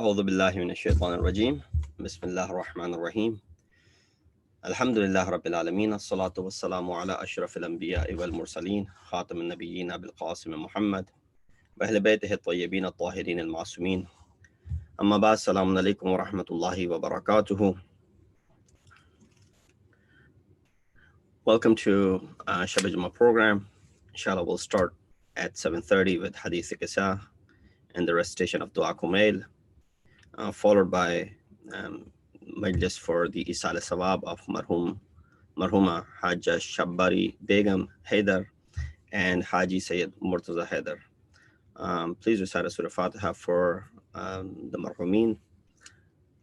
أعوذ بالله من الشيطان الرجيم. بسم الله الرحمن الرحيم. الحمد لله رب العالمين، الصلاة والسلام على أشرف الأنبياء والمرسلين، خاتم النبيين أبي القاسم محمد وأهل بيته الطيبين الطاهرين المعصومين. أما بعد، السلام عليكم ورحمة الله وبركاته. Welcome to Shab-e-Jumah program. Inshallah, we'll start at 7:30 with Hadith Qissa and the recitation of Dua Kumail, followed by Majlis for the Eisal-e-Sawab of Marhuma Hajja Shabbari Begum Haidar and Haji Sayyid Murtaza Haidar. Please recite a Surah Fatiha for the Marhumin.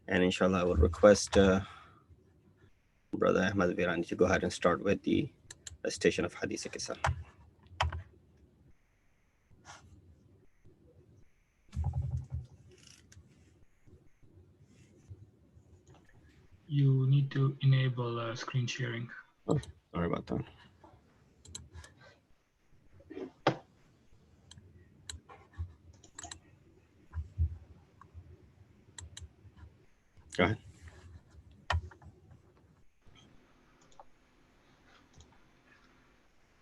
And inshallah, I would request Brother Ahmad Virani to go ahead and start with the recitation of Hadith Qissa. You need to enable screen sharing. Oh, sorry about that. Go ahead.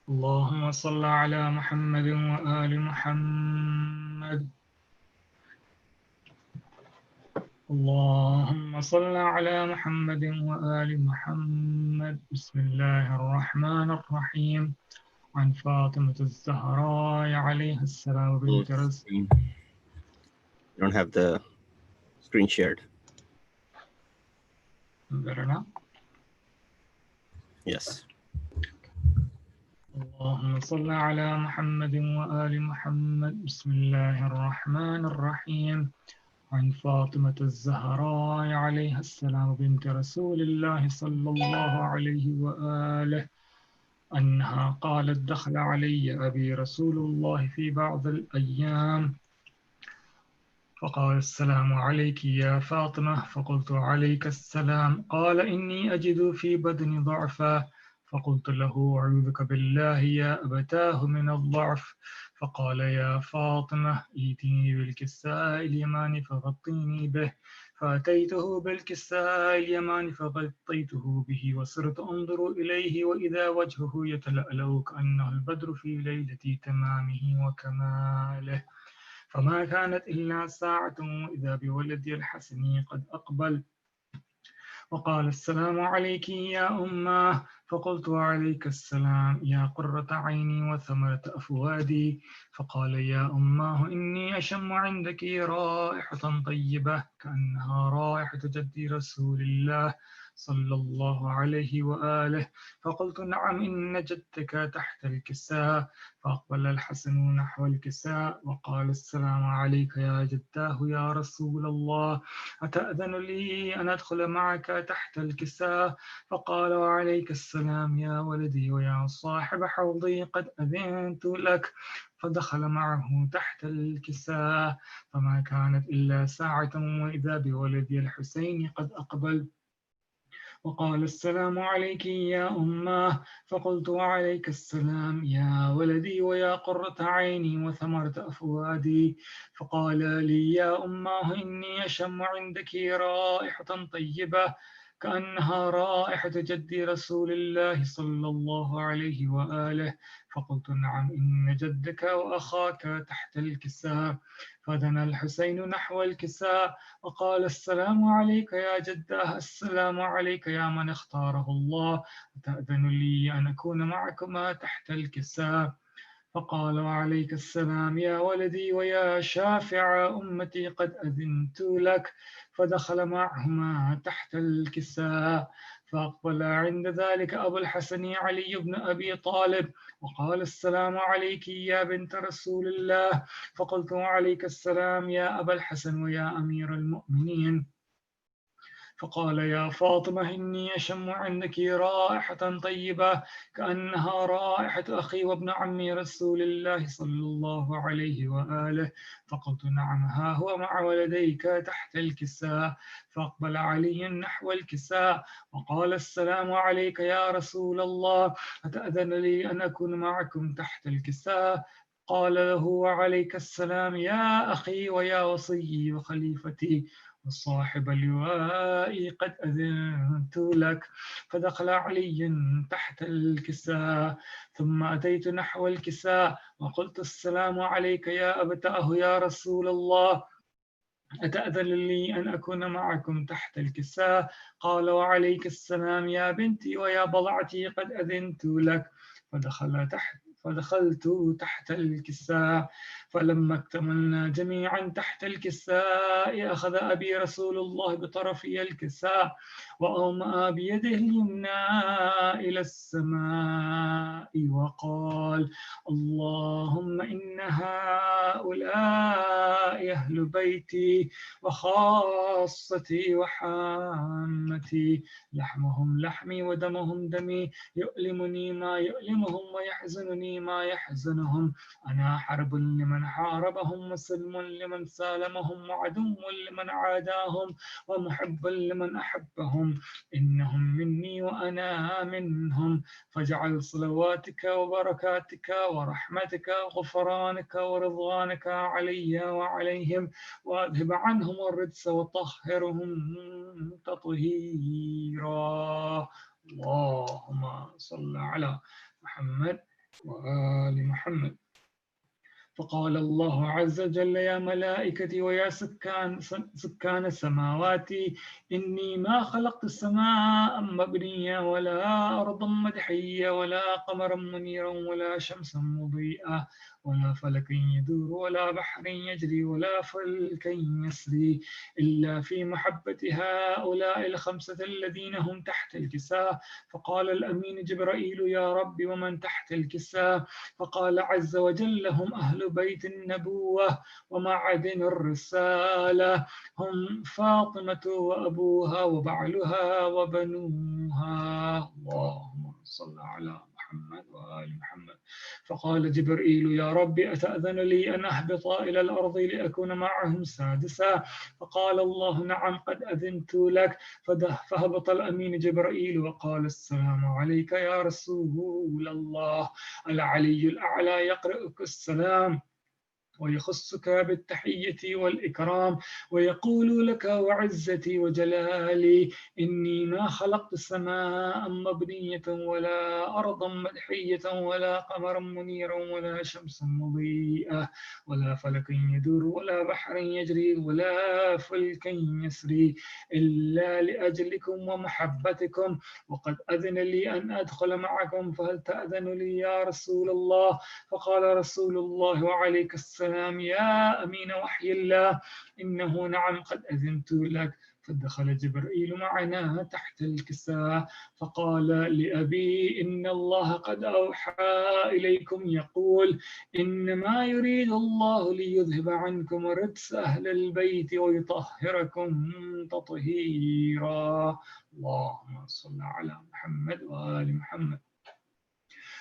اللهم صل على محمد وآل محمد. اللهم صل على محمد وآل محمد. بسم الله الرحمن الرحيم. عن فاطمة الزهراء عليها السلام بنت رسول. You don't have the screen shared. Better now? Yes. اللهم صل على محمد وآل محمد. بسم الله الرحمن الرحيم. عن فاطمة الزهراء عليها السلام بنت رسول الله صلى الله عليه وآله أنها قالت: دخل علي أبي رسول الله في بعض الأيام فقال: السلام عليك يا فاطمة. فقلت: عليك السلام. قال: إني أجد في بدني ضعفا. فقلت له: أعوذك بالله يا أبتاه من الضعف. فقال: يا فاطمة ائتني بالكساء اليماني فغطيني به. فأتيته بالكساء اليماني فغطيته به وصرت أنظر إليه وإذا وجهه يتلألأ كأنه البدر في ليلة تمامه وكماله. فما كانت إلا ساعة وإذا بولدي الحسن قد أقبل وقال: السلام عليك يا أماه. فقلت: وعليك السلام يا قرة عيني وثمرة أفوادي. فقال: يا أماه إني أشم عندك رائحة طيبة كأنها رائحة جدي رسول الله صلى الله عليه وآله. فقلت: نعم إن جدك تحت الكساء. فأقبل الحسن نحو الكساء وقال: السلام عليك يا جداه يا رسول الله، أتأذن لي أن أدخل معك تحت الكساء؟ فقال: وعليك السلام يا ولدي ويا صاحب حوضي، قد أذنت لك. فدخل معه تحت الكساء فما كانت إلا ساعة وإذا بولدي الحسين قد أقبل وقال: السلام عليك يا أماه. فقلت: وعليك السلام يا ولدي ويا قرة عيني وثمرة أفوادي. فقال لي: يا أماه إني أشم عندك رائحة طيبة كأنها رائحة جدي رسول الله صلى الله عليه وآله. فقلت: نعم إن جدك وأخاك تحت الكساء. فدنا الحسين نحو الكساء وقال: السلام عليك يا جداه، السلام عليك يا من اختاره الله، أتأذن لي أن أكون معكما تحت الكساء؟ فقال: وعليك السلام يا ولدي ويا شافع أمتي، قد أذنت لك. فدخل معهما تحت الكساء فأقبل عند ذلك أبو الحسن علي بن أبي طالب وقال: السلام عليك يا بنت رسول الله. فقلت: وعليك السلام يا أبا الحسن ويا أمير المؤمنين. فقال: يا فاطمة إني أشم عندك رائحة طيبة كأنها رائحة أخي وابن عمي رسول الله صلى الله عليه وآله. فقلت: نعم ها هو مع ولديك تحت الكساء. فأقبل علي نحو الكساء وقال: السلام عليك يا رسول الله، أتأذن لي أن أكون معكم تحت الكساء؟ قال له وعليك السلام يا أخي ويا وصي وخليفتي وصاحب اللواء قد أذنت لك. فدخل علي تحت الكساء ثم أتيت نحو الكساء وقلت السلام عليك يا أبتاه يا رسول الله، أتأذن لي أن أكون معكم تحت الكساء؟ قال وعليك السلام يا بنتي ويا بضعتي قد أذنت لك. فدخلت تحت الكساء، فلما اكتملنا جميعا تحت الكساء أخذ أبي رسول الله بطرفي الكساء وأومأ بيده اليمنى إلى السماء وقال اللهم إن هؤلاء أهل بيتي وخاصتي وحامتي، لحمهم لحمي ودمهم دمي، يؤلمني ما يؤلمهم ويحزنني ما يحزنهم. أنا حرب لمن حاربهم وسلم لمن سالمهم وعدو لمن عاداهم ومحب لمن أحبهم. إنهم مني وأنا منهم، فاجعل صلواتك وبركاتك ورحمتك وغفرانك ورضوانك علي وعليهم، وأذهب عنهم الرجس وطهرهم تطهيرا. اللهم صل على محمد وآل محمد. فقال الله عز وجل يا ملائكتي ويا سكان السماوات إني ما خلقت السماء مبنية ولا أرضا مدحية ولا قمرا منيرا ولا شمسا مضيئة ولا فلكا يدور ولا بحر يجري ولا فلكا يسري إلا في محبة هؤلاء الخمسة الذين هم تحت الكساء. فقال الأمين جبرائيل يا رب ومن تحت الكساء؟ فقال عز وجل هم أهل بيت النبوة ومعدن الرسالة، هم فاطمة وأبوها وبعلها وبنوها. اللهم صل على محمد وآل محمد. فقال جبريل يا رب أتأذن لي أن أهبط إلى الأرض لأكون معهم سادسا؟ فقال الله نعم قد أذنت لك. فهبط الأمين جبرائيل وقال السلام عليك يا رسول الله. العلي الأعلى يقرئك السلام ويخصك بالتحية والإكرام ويقول لك وعزتي وجلالي إني ما خلقت سماء مبنية ولا أرضا مدحية ولا قمرا منيرا ولا شمسا مضيئة ولا فلك يدور ولا بحر يجري ولا فلك يسري إلا لأجلكم ومحبتكم، وقد أذن لي أن أدخل معكم فهل تأذن لي يا رسول الله؟ فقال رسول الله وعليك السلام يا أمين وحي الله إنه نعم قد أذنت لك. فدخل جبريل معنا تحت الكساء فقال لأبي إن الله قد أوحى إليكم يقول إنما يريد الله ليذهب عنكم رجس أهل البيت ويطهركم تطهيرا. اللهم صل على محمد وآل محمد.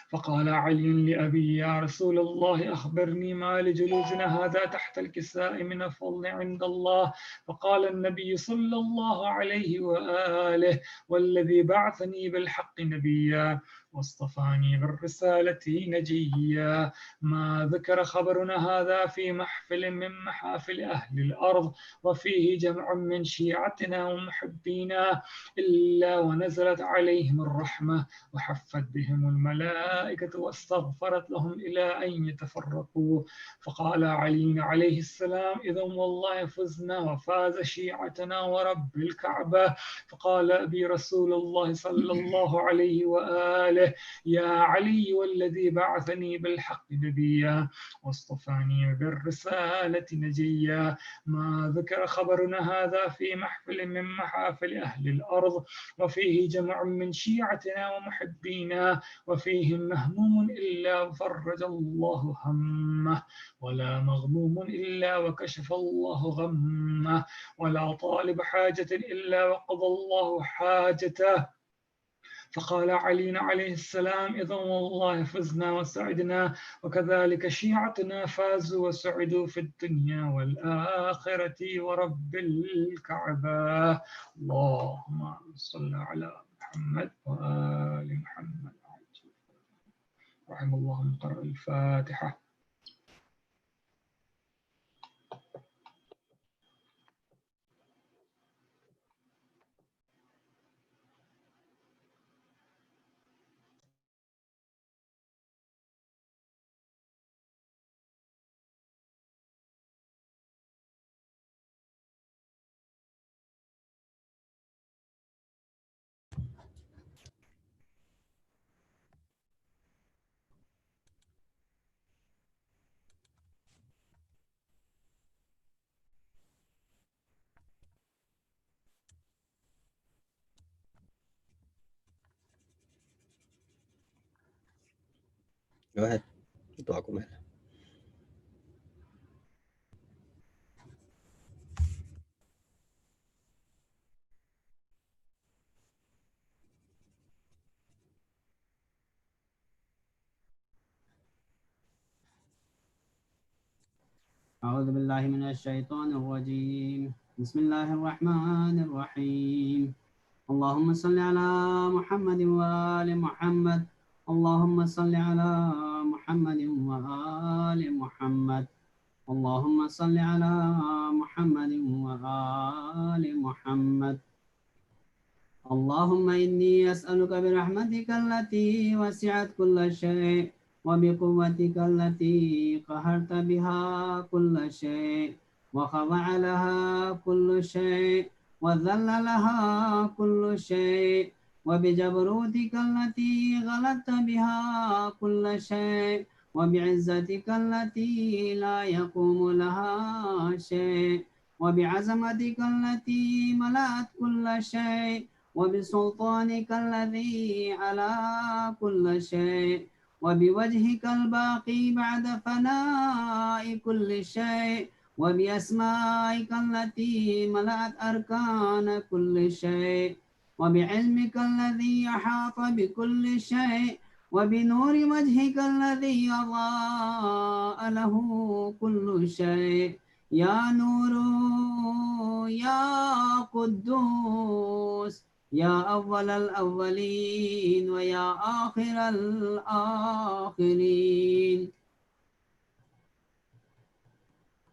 فقال علي لأبي يا رسول الله أخبرني ما لجلوسنا هذا تحت الكساء من الفضل عند الله. فقال النبي صلى الله عليه وآله والذي بعثني بالحق نبيا واصطفاني بالرسالة نجيا ما ذكر خبرنا هذا في محفل من محافل أهل الأرض وفيه جمع من شيعتنا ومحبينا إلا ونزلت عليهم الرحمة وحفت بهم الملائكة واستغفرت لهم إلى أن يتفرقوا. فقال علي عليه السلام إذا والله فزنا وفاز شيعتنا ورب الكعبة. فقال أبي رسول الله صلى الله عليه وآله يا علي والذي بعثني بالحق نبيا واصطفاني بالرسالة نجيا ما ذكر خبرنا هذا في محفل من محافل أهل الأرض وفيه جمع من شيعتنا ومحبينا وفيهم مهموم إلا فرج الله همه ولا مغموم إلا وكشف الله غمه ولا طالب حاجة إلا وقضى الله حاجته. فقال علي عليه السلام إذا والله فزنا وسعدنا وكذلك شيعتنا فازوا وسعدوا في الدنيا والآخرة ورب الكعبة. اللهم صل على محمد وآل محمد. رحم الله من قرأ الفاتحة. Go ahead. دعاكم مال. أعوذ بالله من الشيطان الرجيم. بسم الله الرحمن الرحيم. اللهم صل على محمد وآل محمد. اللهم صل على محمد وآل محمد. اللهم صل على محمد وآل محمد. اللهم إني أسألك برحمتك التي وسعت كل شيء وبقوتك التي قهرت بها كل شيء وخضع لها كل شيء وذل لها كل شيء وبجبروتك التي غلبت بها كل شيء وبعزتك التي لا يقوم لها شيء وبعظمتك التي ملأت كل شيء وبسلطانك الذي على كل شيء وبوجهك الباقي بعد فناء كل شيء وبأسمائك التي ملأت أركان كل شيء وبعلمك الذي أحاط بكل شيء وبنور وجهك الذي أضاء له كل شيء يا نور يا قدوس يا أول الأولين ويا آخر الآخرين.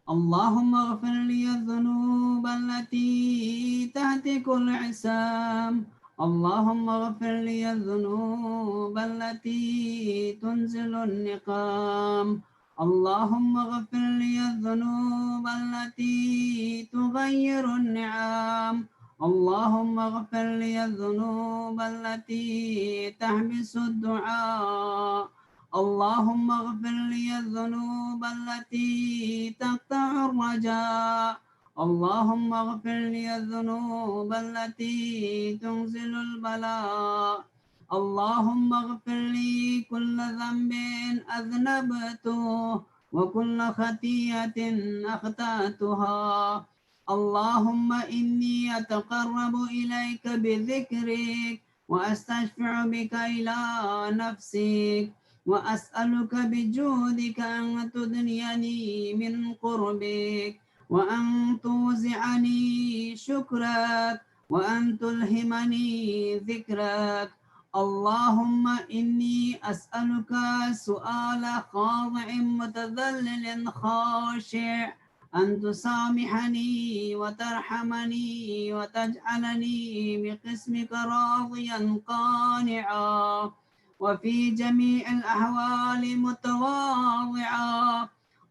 اللهم اغفر لي الذنوب التي تهتك العصام. اللهم اغفر لي الذنوب التي تنزل النقام. اللهم اغفر لي الذنوب التي تغير النعام. اللهم اغفر لي الذنوب التي تحبس الدعاء. اللهم اغفر لي الذنوب التي تقطع الرجاء. اللهم اغفر لي الذنوب التي تنزل البلاء. اللهم اغفر لي كل ذنب أذنبته وكل خطيئة أخطأتها. اللهم إني أتقرب إليك بذكرك وأستشفع بك إلى نفسك وأسألك بجودك أن تدنيني من قربك وأن توزعني شكرك وأن تلهمني ذكرك. اللهم إني أسألك سؤال خاضع متذلل خاشع أن تسامحني وترحمني وتجعلني بقسمك راضيا قانعا وفي جميع الأحوال متواضعا.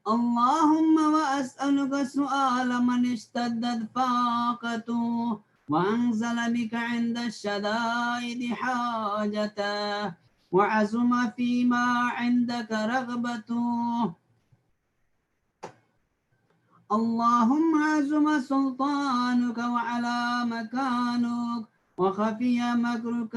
اللهم وأسألك سؤال من اشتدت فاقته وأنزل بك عند الشدائد حاجته وعزم فيما عندك رغبته. اللهم عزم سلطانك وعلى مكانك وخفي مكرك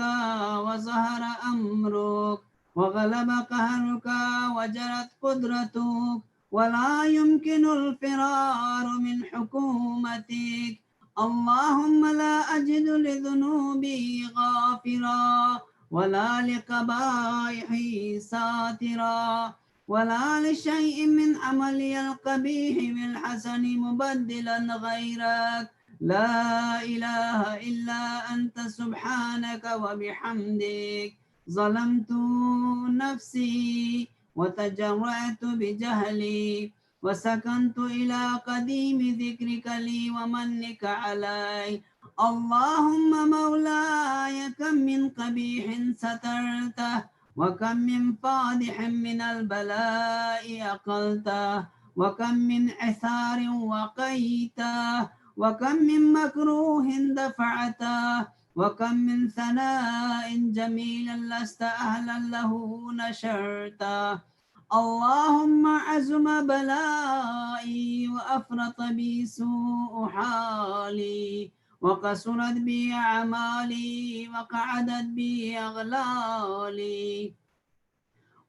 وظهر أمرك وغلب قهرك وجرت قدرتك ولا يمكن الفرار من حكومتك. اللهم لا أجد لذنوبي غافرا ولا لقبائحي ساترا ولا لشيء من عملي القبيح بالحسن مبدلا غيرك. لا إله إلا أنت سبحانك وبحمدك ظلمت نفسي وتجرعت بجهلي وسكنت إلى قديم ذكرك لي ومنك علي. اللهم مولاي كم من قبيح سترته وكم من فادح من البلاء أقلته وكم من عثار وقيته وكم من مكروه دفعته وكم من ثناء جميل لست أهلا له نشرته. اللهم عزم بلائي وأفرط بي سوء حالي وقصرت بي أعمالي وقعدت بي أغلالي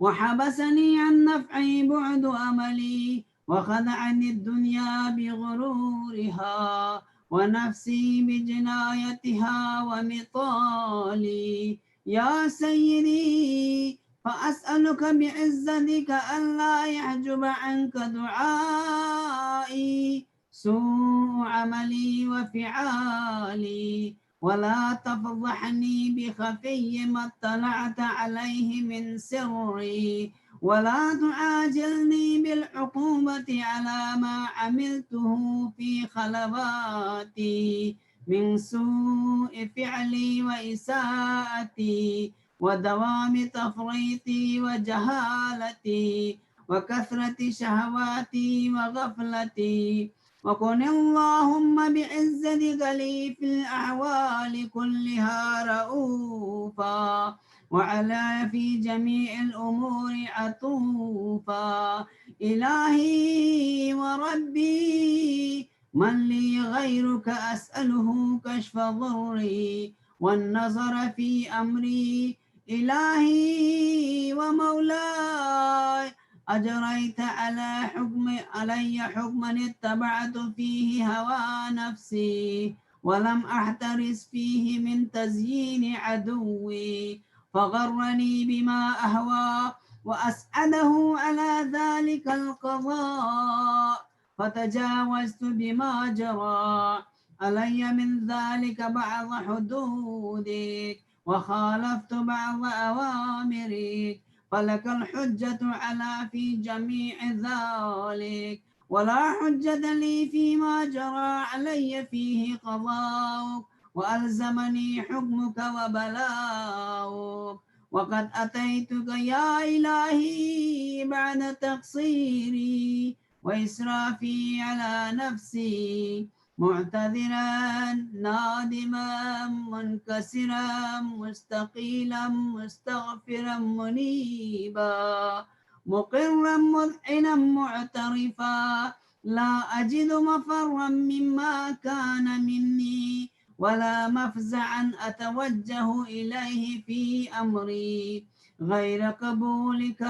وحبسني عن نفعي بعد أملي وخدعني الدنيا بغرورها ونفسي بجنايتها ومطالي يا سيدي فأسألك بعزتك ألا يحجب عنك دعائي سوء عملي وفعالي ولا تفضحني بخفي ما اطلعت عليه من سري ولا تعاجلني بالعقوبة على ما عملته في خلواتي من سوء فعلي وإساءتي ودوام تفريطي وجهالتي وكثرة شهواتي وغفلتي وكن اللهم بعزتك لي في الأحوال كلها رؤوفا وعلى في جميع الأمور عطوفا إلهي وربي من لي غيرك أسأله كشف ضري والنظر في أمري إلهي ومولاي أجريت علي حكما اتبعت فيه هوى نفسي ولم أحترس فيه من تزيين عدوي فغرني بما أهوى وأسعده على ذلك القضاء فتجاوزت بما جرى علي من ذلك بعض حدودك وخالفت بعض أوامرك فلك الحجة على في جميع ذلك ولا حجة لي فيما جرى علي فيه قضاؤك وألزمني حكمك وبلاؤك وقد أتيتك يا إلهي بعد تقصيري وإسرافي على نفسي معتذرا نادما منكسرا مستقيلا مستغفرا منيبا مقرا مذعنا معترفا لا أجد مفرا مما كان مني ولا مفزعا أتوجه إليه في أمري غير قبولك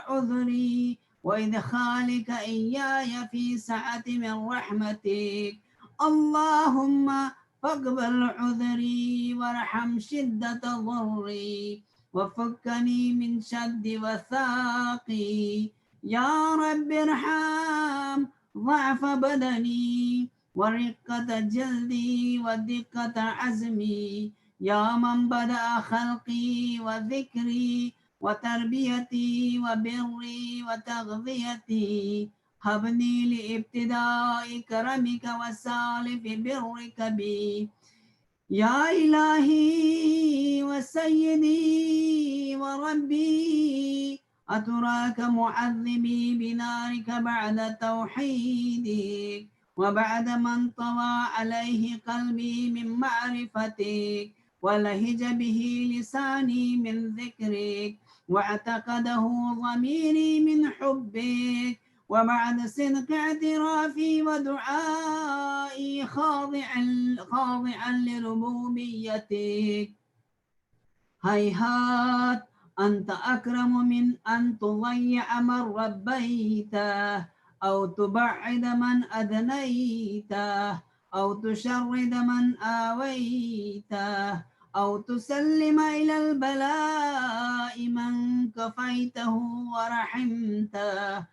عذري وإدخالك إياي في سعة من رحمتك اللهم فاقبل عذري وارحم شدة ضري وفكني من شد وثاقي يا رب ارحم ضعف بدني ورقة جلدي ودقة عزمي يا من بدأ خلقي وذكري وتربيتي وبري وتغذيتي هبني لابتداء كرمك وسالف برك بي يا إلهي وسيدي وربي أتراك معذبي بنارك بعد توحيدك وبعد من طوى عليه قلبي من معرفتك ولهج به لساني من ذكرك واعتقده ضميري من حبك وبعد صدق اعترافي ودعائي خاضعا لربوبيتك هيهات أنت أكرم من أن تضيع من ربيته أو تبعد من أدنيته أو تشرد من آويته أو تسلم إلى البلاء من كفيته ورحمته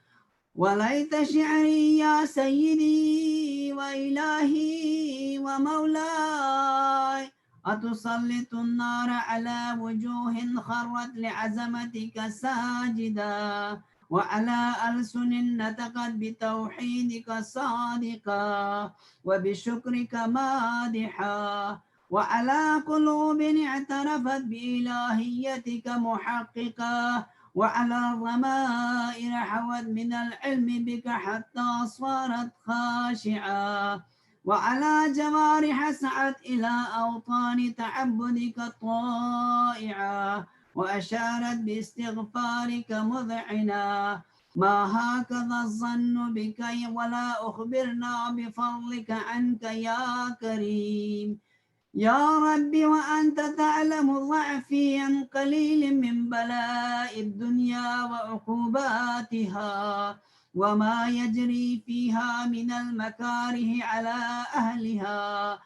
وليت شعري يا سيدي وإلهي ومولاي أتسلط النار على وجوه خرت لعزمتك ساجدا وعلى ألسن نطقت بتوحيدك صادقا وبشكرك مادحا وعلى قلوب اعترفت بإلهيتك محققا وعلى الضمائر حوت من العلم بك حتى صارت خاشعة وعلى جوارح سعت إلى أوطان تعبدك طائعة وأشارت باستغفارك مذعنا ما هكذا الظن بك ولا أخبرنا بفضلك عنك يا كريم يا ربي وأنت تعلم ضعفي عن قليل من بلاء الدنيا وعقوباتها وما يجري فيها من المكاره على أهلها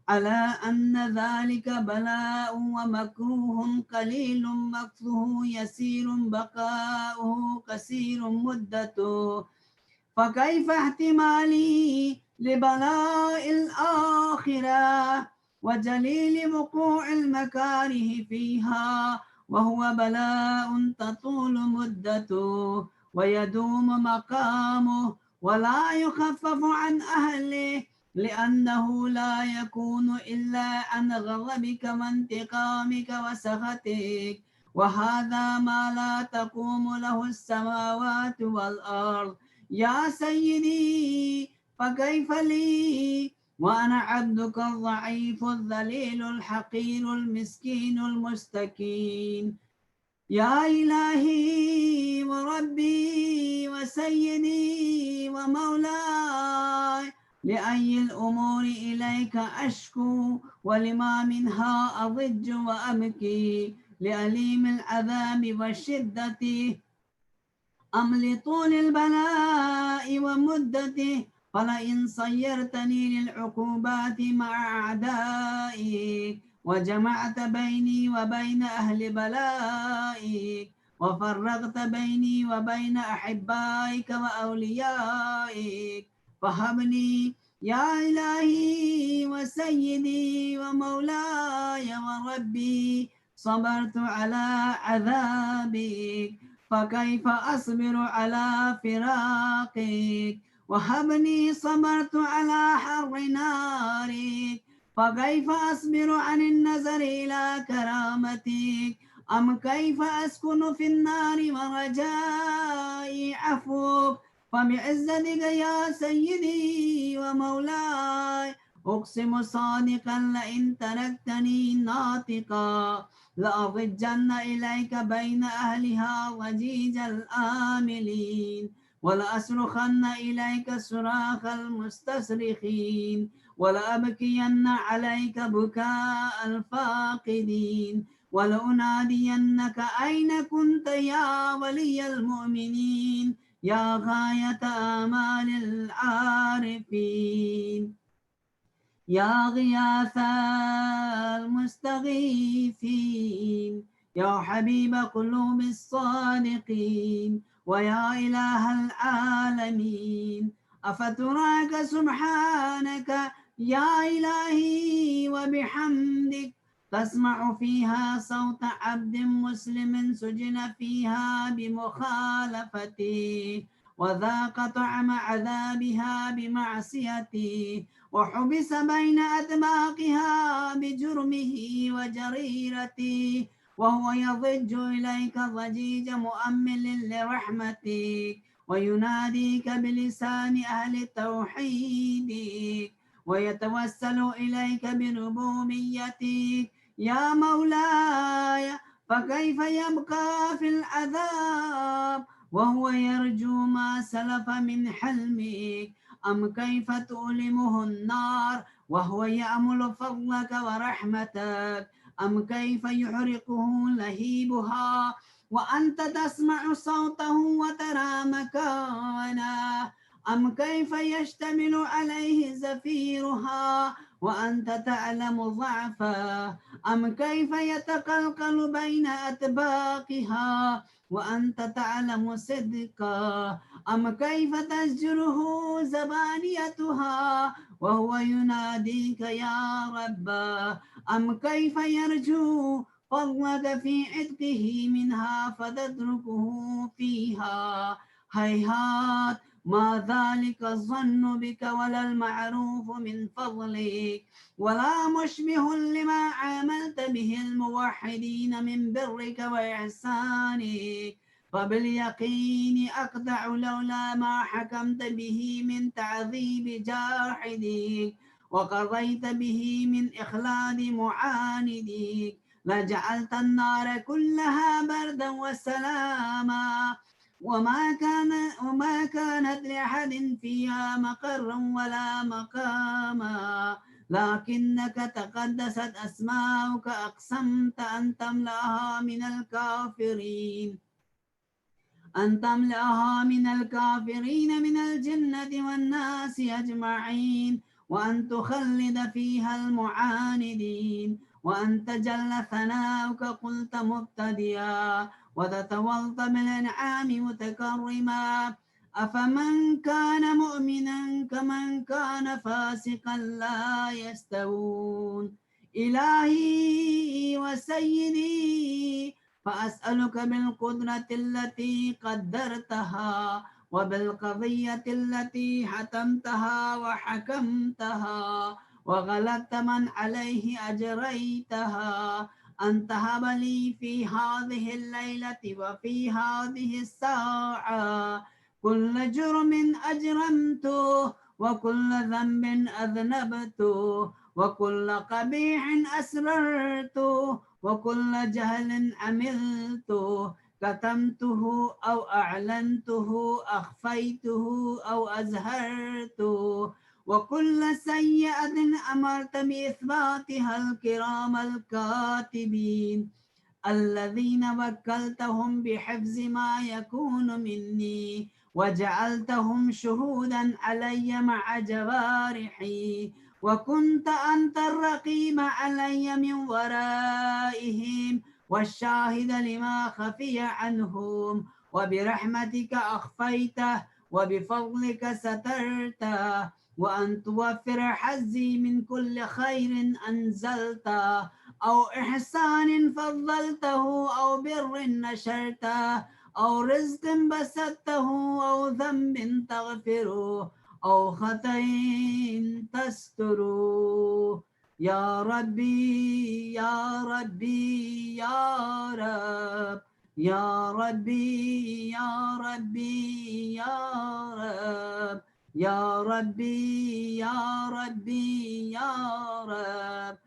على أن ذلك بلاء ومكروه قليل مكثه يسير بقاؤه كثير مدته فكيف احتمالي لبلاء الآخرة وجليل وقوع المكاره فيها وهو بلاء تطول مدته ويدوم مقامه ولا يخفف عن أهله لأنه لا يكون إلا عن غضبك وانتقامك وسخطك وهذا ما لا تقوم له السماوات والأرض يا سيدي فكيف لي وأنا عبدك الضعيف الذليل الحقير المسكين المستكين يا إلهي وربي وسيدي ومولاي لأي الأمور إليك أشكو ولما منها أضج وأبكي لأليم العذاب والشدة أم لطول البلاء ومدته فلئن صيرتني للعقوبات مع أعدائك وجمعت بيني وبين أهل بلائك وفرقت بيني وبين أحبائك وأوليائك فهبني يا إلهي وسيدي ومولاي وربي صبرت على عذابك فكيف أصبر على فراقك وهبني صبرت على حر نارك فكيف أصبر عن النظر إلى كرامتك أم كيف أسكن في النار ورجائي عفوك فبعزتك يا سيدي ومولاي أقسم صادقا لئن تركتني ناطقا لأضجن إليك بين أهلها ضجيج الآملين ولأصرخن إليك صراخ المستصرخين ولأبكين عليك بكاء الفاقدين ولأنادينك أين كنت يا ولي المؤمنين يا غاية آمال العارفين يا غياث المستغيثين يا حبيب قلوب الصادقين ويا إله العالمين أفتراك سبحانك يا إلهي وبحمدك تسمع فيها صوت عبد مسلم سجن فيها بمخالفتي وذاق طعم عذابها بمعصيتي وحبس بين أدماغها بجرمه وجريرته وهو يضج إليك ضجيج مؤمل لرحمتك ويناديك بلسان أهل التوحيد ويتوسل إليك بربوبيتك يا مولاي فكيف يبقى في العذاب وهو يرجو ما سلف من حلمك أم كيف تؤلمه النار وهو يأمل فضلك ورحمتك أم كيف يحرقه لهيبها وأنت تسمع صوته وترى مكانه أم كيف يشتمل عليه زفيرها وأنت تعلم ضعفه أم كيف يتقلقل بين أطباقها وأنت تعلم صدقه أم كيف تزجره زبانيتها وهو يناديك يا رب أم كيف يرجو فضلك في عتقه منها فتتركه فيها هيهات ما ذلك الظن بك ولا المعروف من فضلك ولا مشبه لما عاملت به الموحدين من برك وإحسانك فباليقين أقطع لولا ما حكمت به من تعذيب جاحدك وقضيت به من إخلاد معاندك لجعلت النار كلها بردا وسلاما وما كانت لأحد فيها مقرا ولا مقاما لكنك تقدست أسماؤك أقسمت أن تملأها من الكافرين، أن تملأها من الكافرين من الجنة والناس أجمعين، وأن تخلد فيها المعاندين، وأن تجل ثناؤك قلت مبتدئا، وتتولط بالإنعام متكرما. أفمن كان مؤمنا كمن كان فاسقا لا يستوون. إلهي وسيدي فأسألك بالقدرة التي قدرتها وبالقضية التي حتمتها وحكمتها وغلبت من عليه أجريتها أن تهب لي في هذه الليلة وفي هذه الساعة كل جرم أجرمته وكل ذنب أذنبته وكل قبيح أسررته وكل جهل عملته كتمته أو أعلنته أخفيته أو أزهرته وكل سيئة أمرت بإثباتها الكرام الكاتبين الذين وكلتهم بحفظ ما يكون مني وجعلتهم شهودا علي مع جوارحي وكنت أنت الرقيب علي من ورائهم والشاهد لما خفي عنهم وبرحمتك أخفيته وبفضلك سترته وأن توفر حظي من كل خير أنزلته أو إحسان فضلته أو بر نشرته أو رزق بسطته أو ذنب تغفره أو خطأ تستره يا ربي يا ربي يا رب يا ربي يا ربي يا رب يا ربي يا ربي يا رب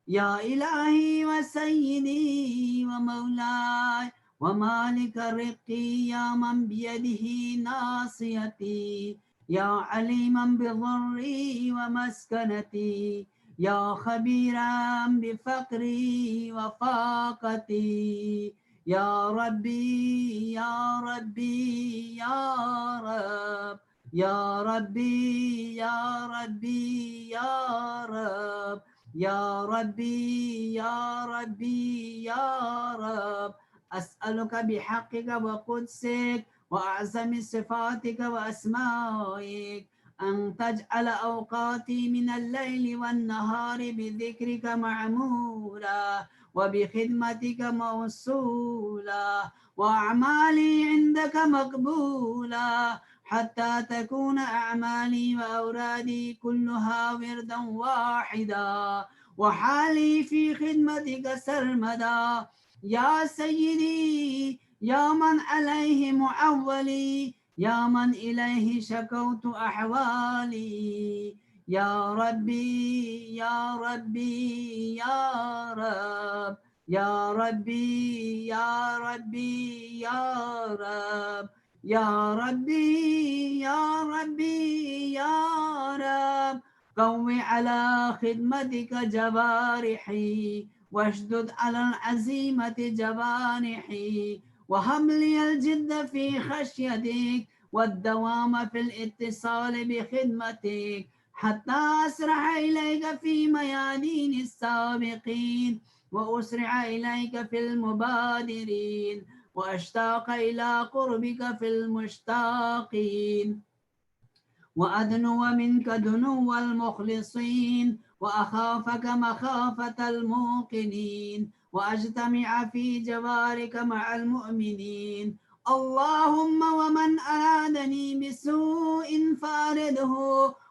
يا إلهي وسيدي ومولاي ومالك الرق يا من بيده ناصيتي يا عليما بضري ومسكنتي يا خبيرا بفقري وفاقتي يا ربي يا ربي يا رب يا ربي يا ربي يا رب يا ربي يا ربي يا رب أسألك بحقك وقدسك وأعظم صفاتك وأسمائك أن تجعل أوقاتي من الليل والنهار بذكرك معمورة وبخدمتك موصولة وأعمالي عندك مقبولة حتى تكون أعمالي وأورادي كلها وردا واحدا وحالي في خدمتك سرمدا يا سيدي يا من عليه معولي يا من إليه شكوت أحوالي يا ربي يا ربي يا رب يا ربي يا ربي يا رب يا ربي يا ربي يا رب قوي على خدمتك جوارحي واشدد على العزيمة جوانحي وهب لي الجد في خشيتك والدوام في الاتصال بخدمتك حتى أسرع إليك في ميادين السابقين وأسرع إليك في المبادرين وأشتاق إلى قربك في المشتاقين وأدنو منك دنو المخلصين وأخافك مخافة الموقنين وأجتمع في جوارك مع المؤمنين اللهم ومن أرادني بسوء فارده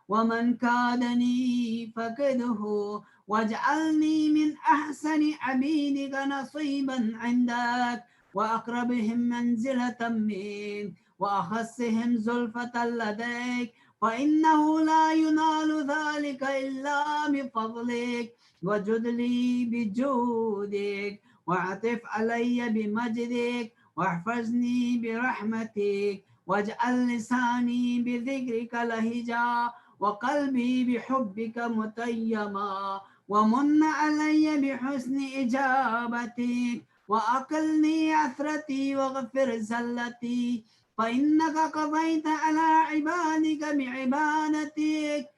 ومن كادني فكده واجعلني من أحسن عبيدك نصيبا عندك وأقربهم منزلة منك وأخصهم زلفة لديك فإنه لا ينال ذلك إلا بفضلك وجد لي بجودك واعطف علي بمجدك واحفظني برحمتك واجعل لساني بذكرك لهجا وقلبي بحبك متيما ومن علي بحسن إجابتك وأقلني عثرتي واغفر زلتي فإنك قضيت على عبادك بعبادتك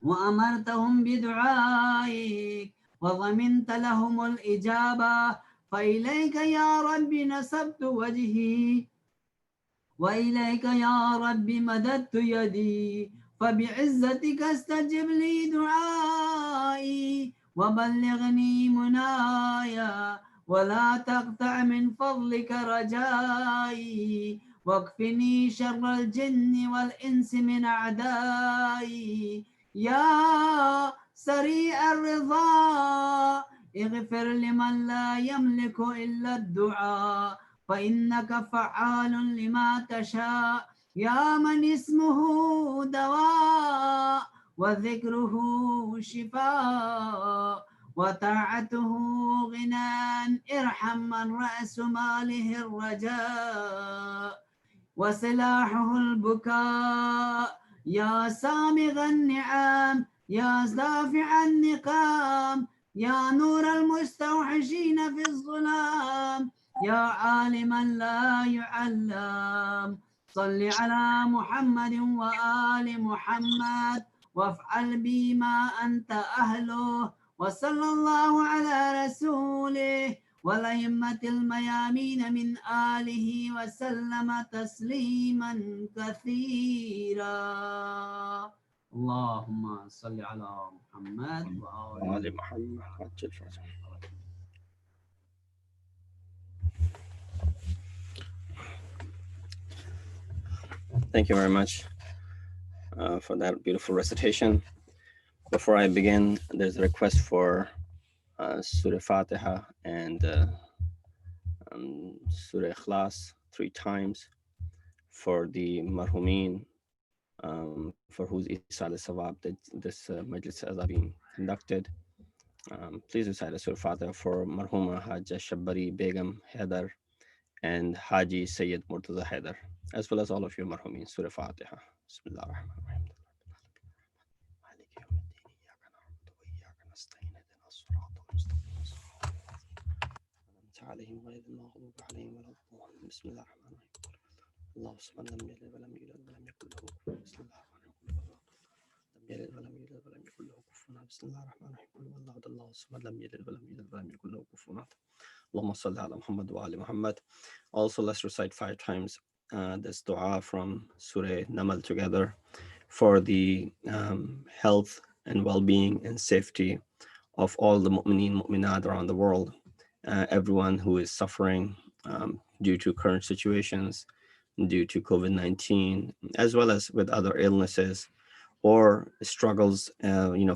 وأمرتهم بدعائك وضمنت لهم الإجابة فإليك يا رب نسبت وجهي وإليك يا رب مددت يدي فبعزتك استجب لي دعائي وبلغني منايا ولا تقطع من فضلك رجائي واكفني شر الجن والإنس من أعدائي يا سريع الرضا اغفر لمن لا يملك إلا الدعاء فإنك فعال لما تشاء يا من اسمه دواء وذكره شفاء وطاعته غنى ارحم من رأس ماله الرجاء وسلاحه البكاء يا سامغ النعم يا دافع النقام يا نور المستوحشين في الظلام يا عالما لا يعلم صل على محمد وآل محمد وافعل بي ما أنت أهله وصلى الله على رسوله والأئمة الميامين من آله وسلم تسليما كثيرا اللهم صل على محمد وآل محمد. Thank you very much for that beautiful recitation. Before I begin, there's a request for Surah Fatiha and Surah Ikhlas 3 times for the marhumin, for whose Eisal-e-Sawab this Majlis has been conducted. Please recite Surah Fatiha for Marhuma Hajja Shabbari Begum Haidar and Haji Sayyid Murtaza Haidar, as well as all of you marhumin. Surah Fatiha. Bismillah ar-Rahman ar-Rahim. عليهم غير المغضوب عليهم ولا الضالين بسم الله الرحمن الرحيم الله صمد لم يلد ولم يولد ولم يكن له كفوا بسم الله الرحمن الرحيم لم يلد ولم يولد ولم يكن له كفوا بسم الله الرحمن الرحيم قل هو الله احد الله الصمد لم يلد ولم يولد ولم يكن له كفوا احد اللهم صل على محمد وعلى محمد. Also, let's recite 5 times this dua from Surah Namal together for the health and well-being and safety of all the mu'mineen, mu'minat around the world. Everyone who is suffering due to current situations, due to COVID-19, as well as with other illnesses or struggles,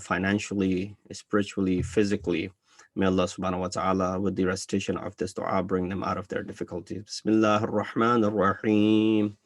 financially, spiritually, physically. May Allah subhanahu wa ta'ala, with the recitation of this dua, bring them out of their difficulties. Bismillah ar-Rahman ar-Rahim.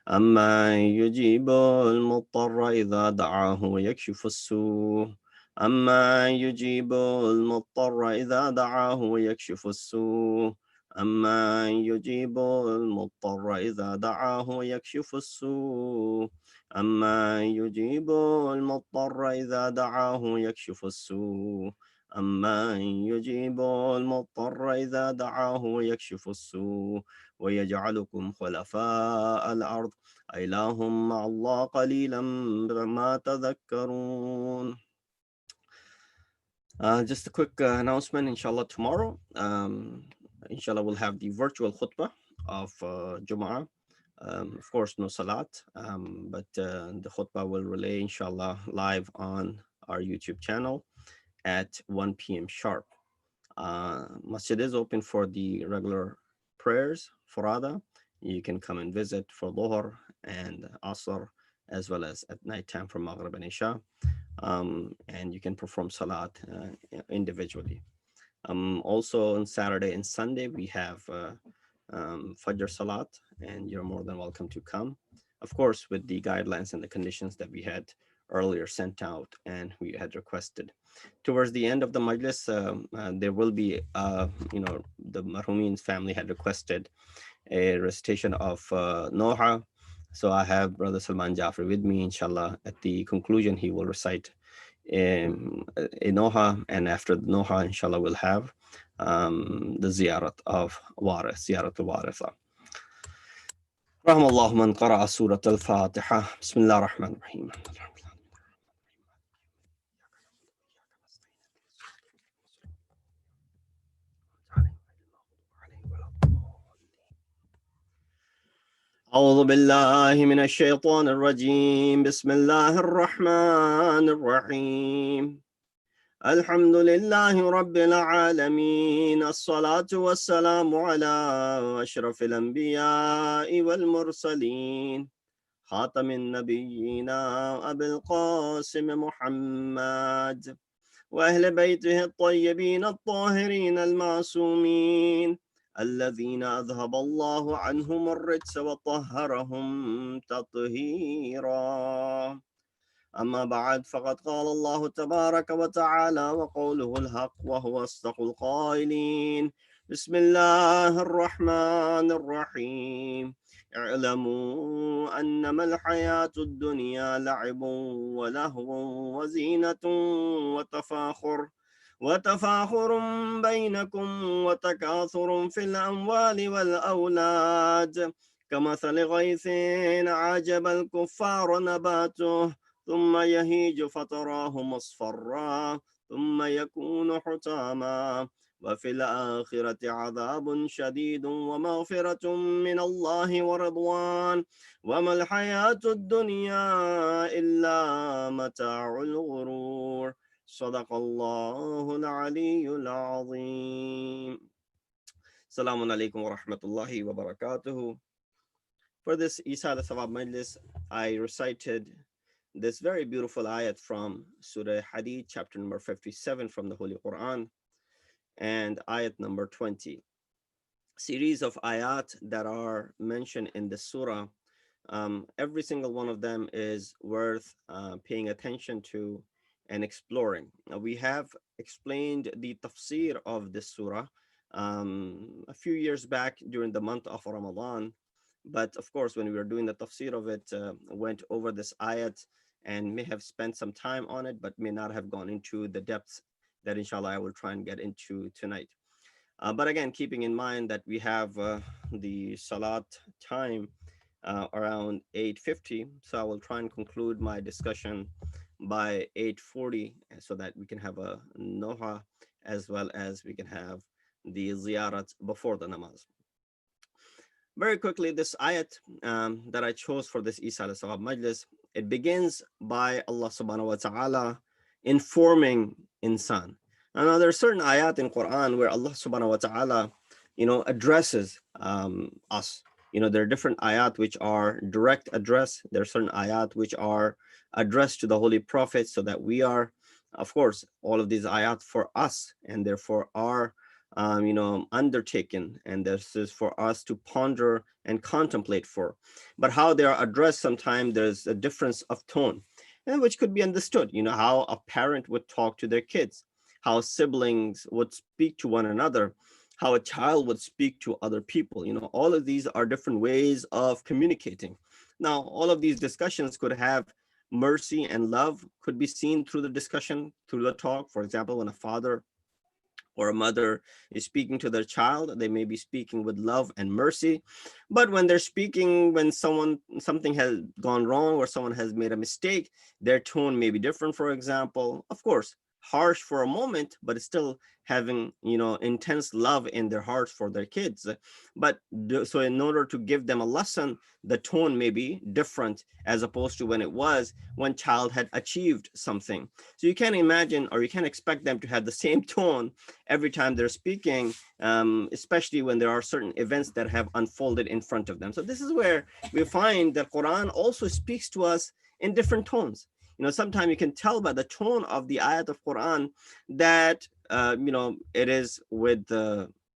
أما يجيب المضطر إذا دعاه ويكشف السوء أما يجيب المضطر إذا دعاه ويكشف السوء أما يجيب المضطر إذا دعاه ويكشف السوء أما يجيب المضطر إذا دعاه ويكشف السوء أما يجيب المضطر إذا دعاه ويكشف السوء ويجعلكم خلفاء الأرض أإله مع الله قليلا ما تذكرون. Just a quick announcement, inshallah, tomorrow, inshallah, we'll have the virtual khutbah of Jum'ah. Of course, no salat, but the khutbah will relay, inshallah, live on our YouTube channel at 1 p.m. sharp. Masjid is open for the regular prayers, Farada. You can come and visit for Dhuhr and Asr, as well as at nighttime for Maghrib and Isha. And you can perform Salat individually. Also on Saturday and Sunday, we have Fajr Salat, and you're more than welcome to come. Of course, with the guidelines and the conditions that we had earlier sent out and we had requested. Towards the end of the Majlis, there will be, the Marhumin's family had requested a recitation of Noha. So I have Brother Salman Jafri with me, inshallah. At the conclusion, he will recite a Noha, and after the Noha, inshallah, we'll have the Ziyarat of Warith, Ziyarat al-Waritha. رحم الله من قرأ سورة الفاتحة. بسم الله الرحمن الرحيم. أعوذ بالله من الشيطان الرجيم. بسم الله الرحمن الرحيم. الحمد لله رب العالمين. الصلاة والسلام على أشرف الأنبياء والمرسلين خاتم النبيين أبي القاسم محمد وأهل بيته الطيبين الطاهرين المعصومين الذين أذهب الله عنهم الرجس وطهرهم تطهيرا. أما بعد، فقد قال الله تبارك وتعالى وقوله الحق وهو أصدق القائلين. بسم الله الرحمن الرحيم. اعلموا أنما الحياة الدنيا لعب ولهو وزينة وتفاخر بينكم وتكاثر في الأموال والأولاد كمثل غيث أعجب الكفار نباته ثم يهيج فتراه مصفرا ثم يكون حطاما وفي الآخرة عذاب شديد ومغفرة من الله ورضوان وما الحياة الدنيا إلا متاع الغرور. صدق الله العلي العظيم. Assalamu alaikum wa rahmatullahi wa barakatuhu. For this Eisal-e-Sawab Majlis, I recited this very beautiful ayat from Surah Hadid, chapter number 57 from the Holy Quran, and ayat number 20. Series of ayat that are mentioned in the surah. Every single one of them is worth paying attention to and exploring. We have explained the tafsir of this surah a few years back during the month of Ramadan. But of course, when we were doing the tafsir of it, went over this ayat and may have spent some time on it, but may not have gone into the depths that inshallah I will try and get into tonight. But again, keeping in mind that we have the salat time around 8:50, so I will try and conclude my discussion by 8:40 so that we can have a noha as well as we can have the ziyarat before the namaz. Very quickly, this ayat that I chose for this Eisal-e-Sawab Majlis, it begins by Allah subhanahu wa ta'ala informing insan. Now, there are certain ayat in Quran where Allah subhanahu wa ta'ala, addresses us. There are different ayat which are direct address. There are certain ayat which are addressed to the Holy Prophet, so that we are, of course, all of these ayat for us, and therefore are undertaken, and this is for us to ponder and contemplate for. But how they are addressed, sometimes there's a difference of tone, and which could be understood. How a parent would talk to their kids, how siblings would speak to one another, how a child would speak to other people. All of these are different ways of communicating. Now, all of these discussions could have mercy and love, could be seen through the discussion, through the talk. For example, when a father or a mother is speaking to their child, they may be speaking with love and mercy. But when they're speaking, when something has gone wrong or someone has made a mistake, their tone may be different, for example. Of course, harsh for a moment, but it's still having, intense love in their hearts for their kids. But so in order to give them a lesson, the tone may be different as opposed to when it was when child had achieved something. So you can't imagine, or you can't expect them to have the same tone every time they're speaking, especially when there are certain events that have unfolded in front of them. So this is where we find that Quran also speaks to us in different tones. Sometimes you can tell by the tone of the ayat of Quran that, it is with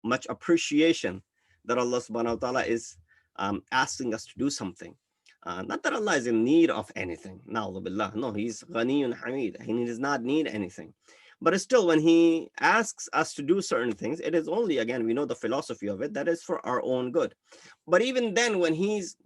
much appreciation that Allah subhanahu wa ta'ala is asking us to do something. Not that Allah is in need of anything. Na'udhu billah. No, he's ghaniyun hamid. He does not need anything. But it's still, when he asks us to do certain things, it is only, again, we know the philosophy of it, that is for our own good. But even then, when he's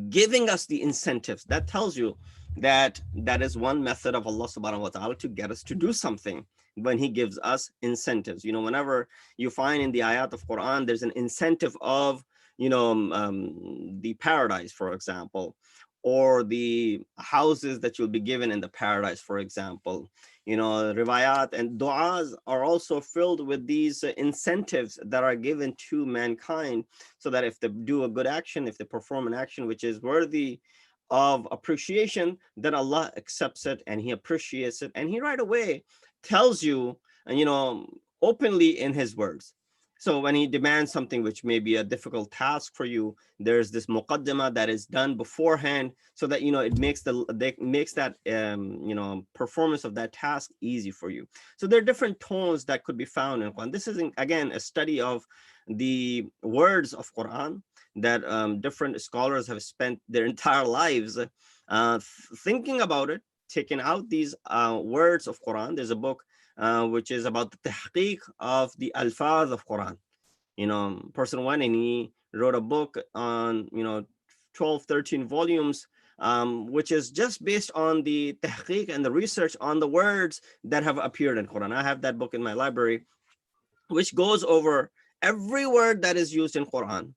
giving us the incentives. That tells you that that is one method of Allah subhanahu wa ta'ala to get us to do something, when he gives us incentives. Whenever you find in the ayat of Quran, there's an incentive of, the paradise, for example, or the houses that you'll be given in the paradise, for example. Riwayat and du'as are also filled with these incentives that are given to mankind, so that if they do a good action, if they perform an action which is worthy of appreciation, then Allah accepts it and he appreciates it, and he right away tells you, openly in his words. So when he demands something which may be a difficult task for you, there's this muqaddimah that is done beforehand, so that it makes that performance of that task easy for you. So there are different tones that could be found in Quran. This is again a study of the words of Quran that different scholars have spent their entire lives thinking about it, taking out these words of Quran. There's a book which is about the tahqiq of the alfaz of Quran. Person went and he wrote a book on 12, 13 volumes, which is just based on the tahqiq and the research on the words that have appeared in Quran. I have that book in my library, which goes over every word that is used in Quran.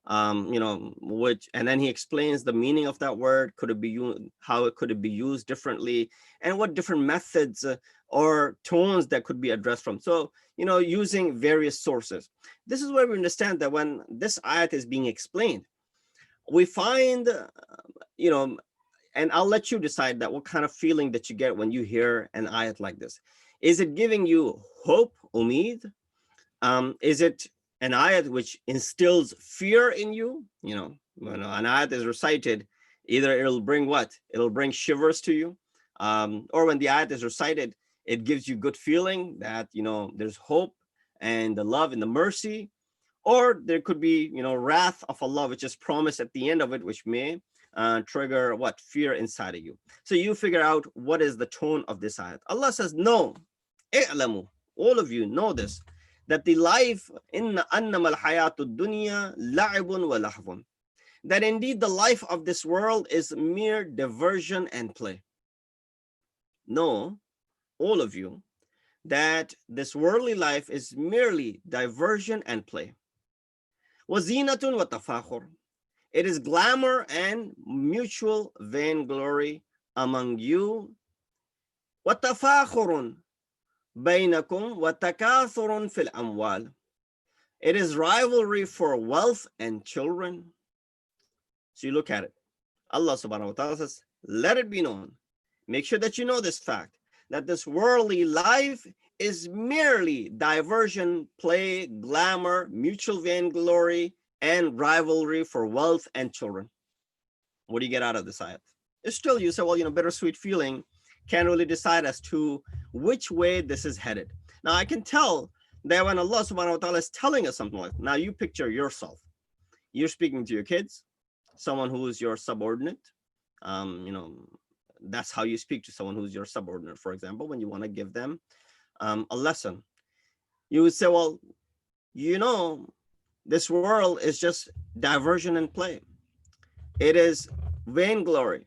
And then he explains the meaning of that word. Could it be used? How it could it be used differently, and what different methods or tones that could be addressed from. So, using various sources. This is where we understand that when this ayat is being explained, we find, and I'll let you decide that what kind of feeling that you get when you hear an ayat like this. Is it giving you hope, umeed? Is it an ayat which instills fear in you? When an ayat is recited, either it'll bring what? It'll bring shivers to you. Or when the ayat is recited, it gives you good feeling that, there's hope and the love and the mercy. Or there could be, wrath of Allah, which is promised at the end of it, which may trigger what? Fear inside of you. So you figure out what is the tone of this ayat. Allah says, no, i'lamu, all of you know this, that the life, inna annama al-hayatu dunya la'ibun wa lahvun, that indeed the life of this world is mere diversion and play. Know, all of you, that this worldly life is merely diversion and play. Wazinatun wa tafakhur, it is glamour and mutual vainglory among you. Wa tafakhurun bainakum wa takathurun fil amwal, it is rivalry for wealth and children. So you look at it. Allah subhanahu wa ta'ala says, let it be known, make sure that you know this fact, that this worldly life is merely diversion, play, glamour, mutual vainglory, and rivalry for wealth and children. What do you get out of this ayat? It's still, you say, well, bittersweet feeling, can't really decide as to which way this is headed. Now, I can tell that when Allah subhanahu wa ta'ala is telling us something like, now you picture yourself. You're speaking to your kids, someone who is your subordinate. That's how you speak to someone who's your subordinate, for example, when you want to give them a lesson. You would say, well, this world is just diversion and play. It is vainglory.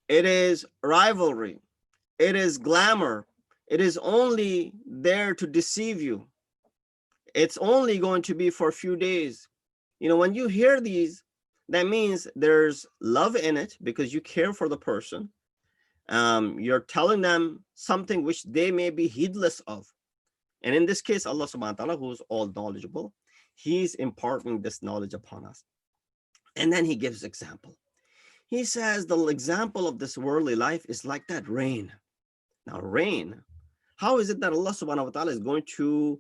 It is rivalry. It is glamour. It is only there to deceive you. It's only going to be for a few days. When you hear these, that means there's love in it because you care for the person. You're telling them something which they may be heedless of. And in this case, Allah subhanahu wa ta'ala, who is all knowledgeable, he's imparting this knowledge upon us. And then he gives example. He says the example of this worldly life is like that rain. Now, rain, how is it that Allah subhanahu wa ta'ala is going to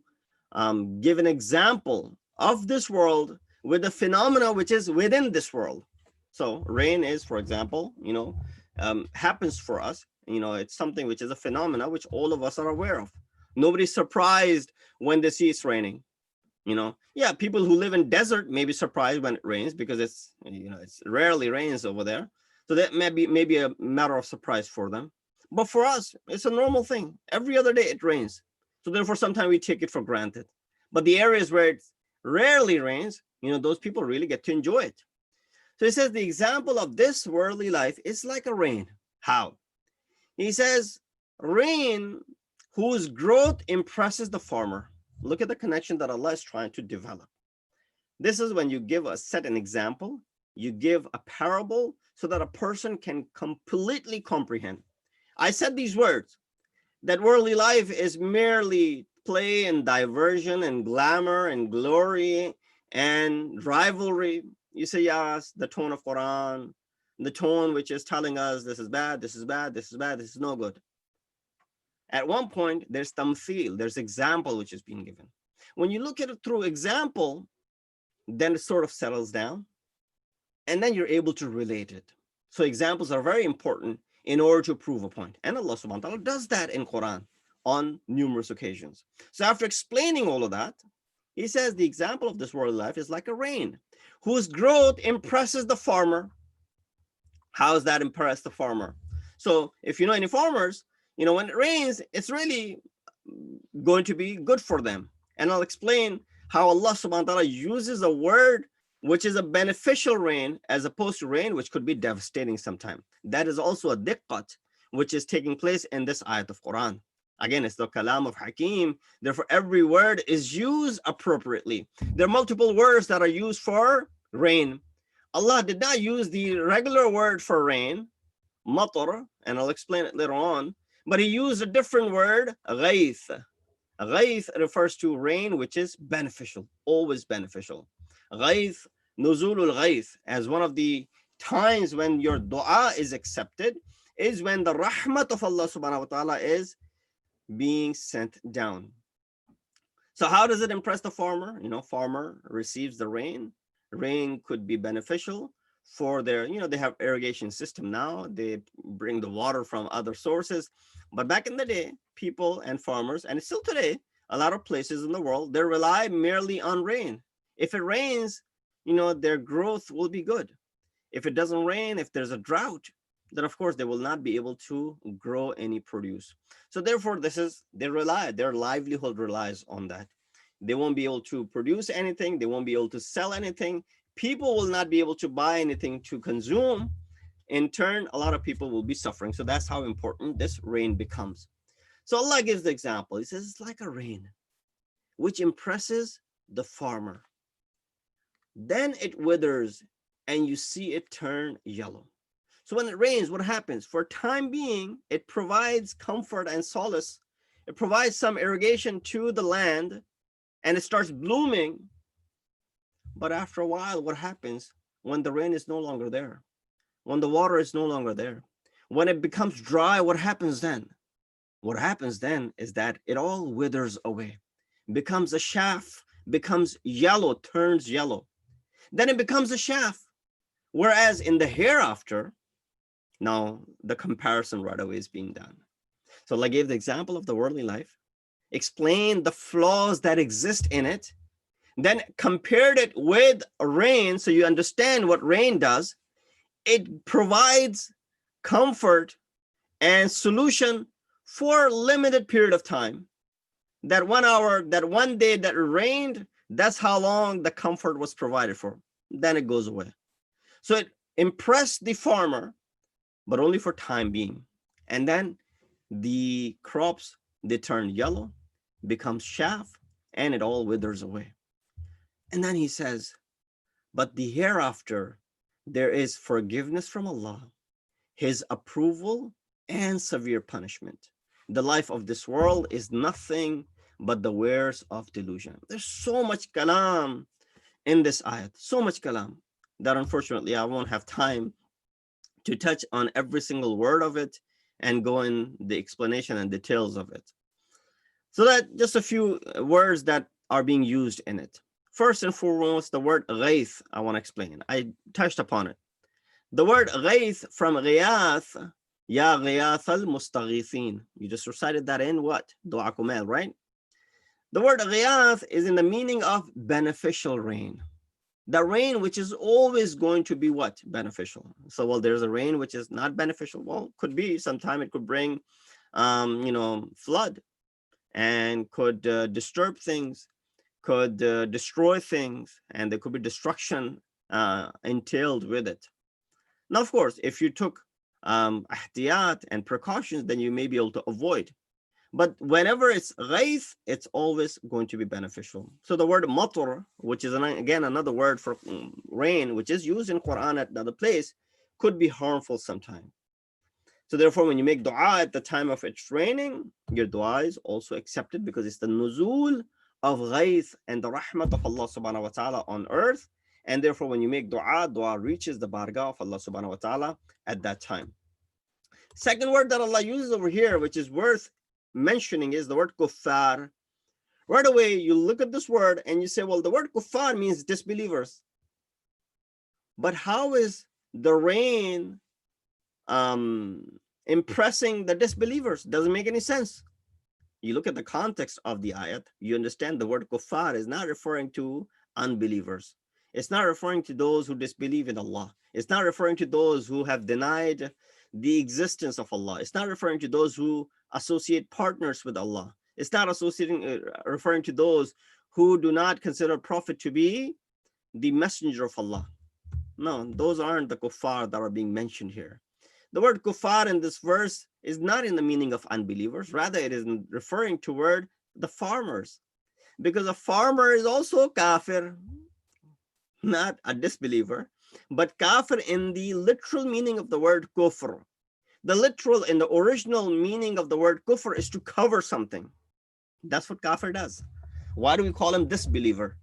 give an example of this world with the phenomena which is within this world? So rain is, for example, happens for us. It's something which is a phenomena which all of us are aware of. Nobody's surprised when they see it's raining. Yeah, people who live in desert may be surprised when it rains because it's rarely rains over there. So that may be a matter of surprise for them. But for us, it's a normal thing. Every other day it rains. So therefore, sometimes we take it for granted. But the areas where it rarely rains, those people really get to enjoy it. So he says the example of this worldly life is like a rain. How? He says, rain whose growth impresses the farmer. Look at the connection that Allah is trying to develop. This is when you give set an example, you give a parable so that a person can completely comprehend. I said these words, that worldly life is merely play and diversion and glamour and glory and rivalry. You say, yes, the tone of Quran, the tone which is telling us this is bad, this is bad, this is bad, this is no good. At one point, there's tamthil, there's example which is being given. When you look at it through example, then it sort of settles down, and then you're able to relate it. So examples are very important in order to prove a point. And Allah subhanahu wa ta'ala does that in Quran on numerous occasions. So after explaining all of that, he says the example of this worldly life is like a rain whose growth impresses the farmer. How does that impress the farmer? So if you know any farmers, you know when it rains, it's really going to be good for them. And I'll explain how Allah subhanahu wa ta'ala uses a word which is a beneficial rain as opposed to rain which could be devastating sometime. That is also a diqqat which is taking place in this ayat of Quran. Again, it's the kalam of Hakim. Therefore, every word is used appropriately. There are multiple words that are used for rain. Allah did not use the regular word for rain, matar, and I'll explain it later on, but he used a different word, ghayth. Ghayth refers to rain which is beneficial, always beneficial. Ghayth, nuzulul ghayth, as one of the times when your dua is accepted, is when the rahmat of Allah subhanahu wa ta'ala is being sent down. So how does it impress the farmer? You know, farmer receives the rain. Rain could be beneficial for their, you know, they have irrigation system now. They bring the water from other sources. But back in the day, people and farmers, and still today, a lot of places in the world, they rely merely on rain. If it rains, you know, their growth will be good. If it doesn't rain, if there's a drought, then of course they will not be able to grow any produce. So therefore, this is, their livelihood relies on that. They won't be able to produce anything. They won't be able to sell anything. People will not be able to buy anything to consume. In turn, a lot of people will be suffering. So that's how important this rain becomes. So Allah gives the example. He says, it's like a rain, which impresses the farmer. Then it withers and you see it turn yellow. So when it rains, what happens? For time being, it provides comfort and solace. It provides some irrigation to the land and it starts blooming. But after a while, what happens when the rain is no longer there? When the water is no longer there? When it becomes dry, what happens then? What happens then is that it all withers away, becomes a chaff, becomes yellow, turns yellow. Then it becomes a chaff. Whereas in the hereafter, now the comparison right away is being done. So I gave the example of the worldly life, explained the flaws that exist in it, then compared it with rain so you understand what rain does. It provides comfort and solution for a limited period of time. That 1 hour, that one day that it rained, that's how long the comfort was provided for. Then it goes away. So it impressed the farmer, but only for time being. And then the crops, they turn yellow, becomes chaff, and it all withers away. And then he says, but the hereafter, there is forgiveness from Allah, his approval, and severe punishment. The life of this world is nothing but the wares of delusion. There's so much kalam in this ayat, so much kalam, that unfortunately I won't have time to touch on every single word of it and go in the explanation and details of it. So that just a few words that are being used in it. First and foremost, the word ghayth, I want to explain. I touched upon it. The word ghayth from ghiyath, ya ghiyath al-mustaghithin. You just recited that in what? Dua Kumail, right? The word ghiyath is in the meaning of beneficial rain. The rain which is always going to be what? Beneficial. So, well, there's a rain which is not beneficial. Well, could be. Sometime it could bring, flood and could disturb things, could destroy things, and there could be destruction entailed with it. Now, of course, if you took ihtiyat and precautions, then you may be able to avoid. But whenever it's ghayth, it's always going to be beneficial. So the word matar, which is again another word for rain, which is used in Quran at another place, could be harmful sometimes. So therefore, when you make dua at the time of it's raining, your dua is also accepted because it's the nuzul of ghayth and the rahmat of Allah subhanahu wa ta'ala on earth. And therefore, when you make dua, dua reaches the bargah of Allah subhanahu wa ta'ala at that time. Second word that Allah uses over here, which is worth mentioning, is the word kuffar. Right away, you look at this word and you say, well, the word kuffar means disbelievers. But how is the rain impressing the disbelievers? Doesn't make any sense. You look at the context of the ayat, you understand the word kuffar is not referring to unbelievers. It's not referring to those who disbelieve in Allah. It's not referring to those who have denied the existence of Allah. It's not referring to those who associate partners with Allah. It's not referring to those who do not consider Prophet to be the messenger of Allah. No, those aren't the kuffar that are being mentioned here. The word kuffar in this verse is not in the meaning of unbelievers. Rather, it is referring toward the farmers. Because a farmer is also kafir, not a disbeliever, but kafir in the literal meaning of the word kufr. The literal and the original meaning of the word kufr is to cover something. That's what kafir does. Why do we call him disbeliever?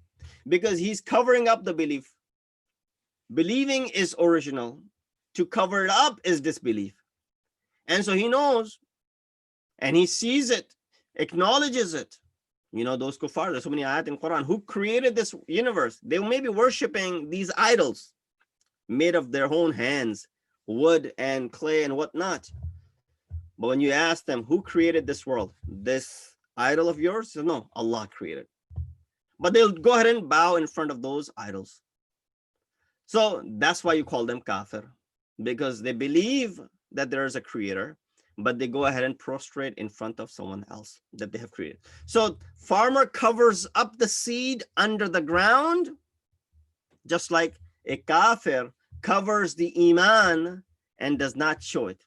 Because he's covering up the belief. Believing is original. To cover it up is disbelief. And so he knows and he sees it, acknowledges it. You know, those kuffar, there's so many ayat in Quran, who created this universe. They may be worshiping these idols made of their own hands, wood and clay and whatnot. But when you ask them, who created this world? This idol of yours? No, Allah created. But they'll go ahead and bow in front of those idols. So that's why you call them kafir, because they believe that there is a creator, but they go ahead and prostrate in front of someone else that they have created. So farmer covers up the seed under the ground, just like a kafir covers the iman and does not show it.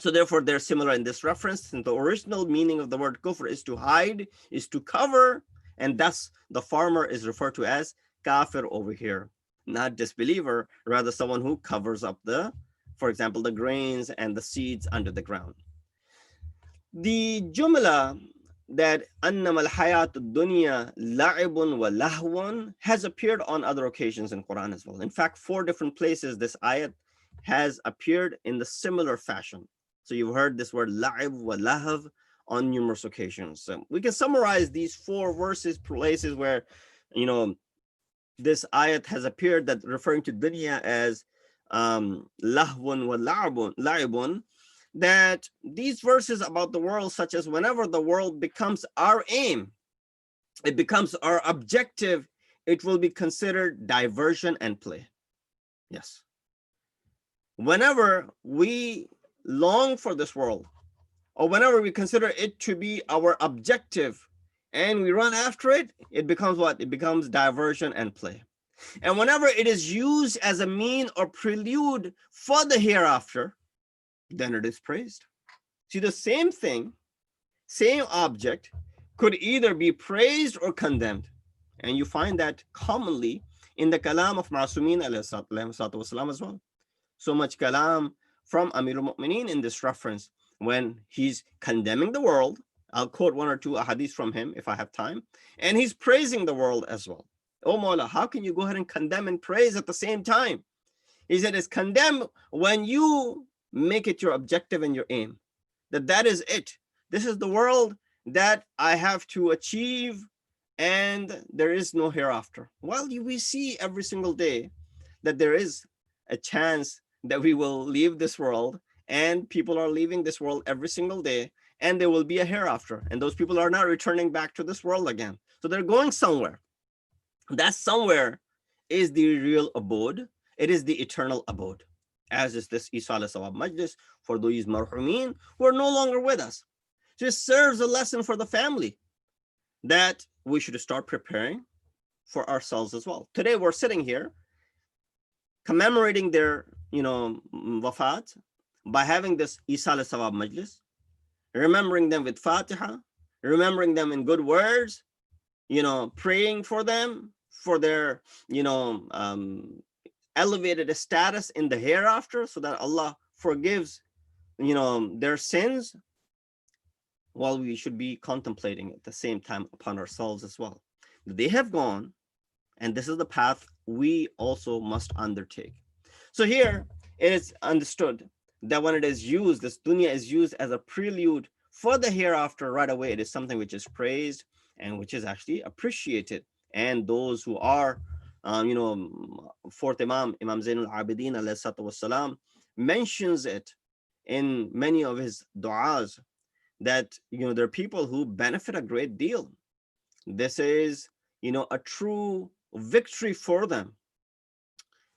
So therefore, they're similar in this reference. And the original meaning of the word kufr is to hide, is to cover, and thus the farmer is referred to as kafir over here, not disbeliever, rather someone who covers up the, for example, the grains and the seeds under the ground. The jumla that annama al-hayat ad-dunya la'ibun wa lahwun has appeared on other occasions in Quran as well. In fact, 4 different places this ayat has appeared in the similar fashion. So you've heard this word la'ib wa lahv on numerous occasions. So we can summarize these 4 verses, places where, you know, this ayat has appeared that referring to dunya as lahwun wa la'ibun, that these verses about the world, such as whenever the world becomes our aim, it becomes our objective, it will be considered diversion and play. Yes. Whenever we long for this world, or whenever we consider it to be our objective and we run after it, it becomes what? It becomes diversion and play. And whenever it is used as a mean or prelude for the hereafter, then it is praised. See, the same thing, same object could either be praised or condemned. And you find that commonly in the kalam of Ma'asumin alayhi as well. So much kalam from Amir al-Mu'mineen in this reference when he's condemning the world. I'll quote 1 or 2 ahadith from him if I have time. And he's praising the world as well. Oh Mawla, how can you go ahead and condemn and praise at the same time? He said it's condemn when you make it your objective and your aim. That is it. This is the world that I have to achieve and there is no hereafter. While we see every single day that there is a chance that we will leave this world, and people are leaving this world every single day, and there will be a hereafter, and those people are not returning back to this world again. So they're going somewhere. That somewhere is the real abode. It is the eternal abode, as is this Eisal-e-Sawab Majlis for those marhumin who are no longer with us. So it serves a lesson for the family that we should start preparing for ourselves as well. Today we're sitting here commemorating their, wafat by having this Eisal-e-Sawab Majlis, remembering them with Fatiha, remembering them in good words, praying for them, for their, elevated status in the hereafter, so that Allah forgives, their sins, while we should be contemplating at the same time upon ourselves as well. They have gone, and this is the path we also must undertake. So here it is understood that when it is used, this dunya is used as a prelude for the hereafter, right away it is something which is praised and which is actually appreciated. And those who are, fourth Imam Zainul Abidin alayhi wassalam, mentions it in many of his du'as, that, there are people who benefit a great deal. This is, a true victory for them.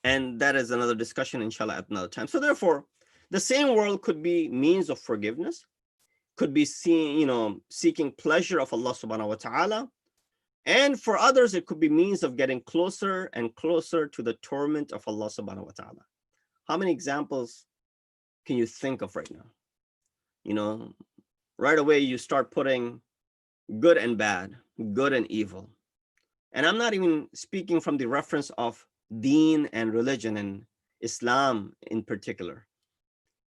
And that is another discussion, inshallah, at another time. So therefore, the same world could be means of forgiveness, could be seeking pleasure of Allah subhanahu wa ta'ala. And for others, it could be means of getting closer and closer to the torment of Allah subhanahu wa ta'ala. How many examples can you think of right now? Right away, you start putting good and bad, good and evil. And I'm not even speaking from the reference of deen and religion and Islam in particular.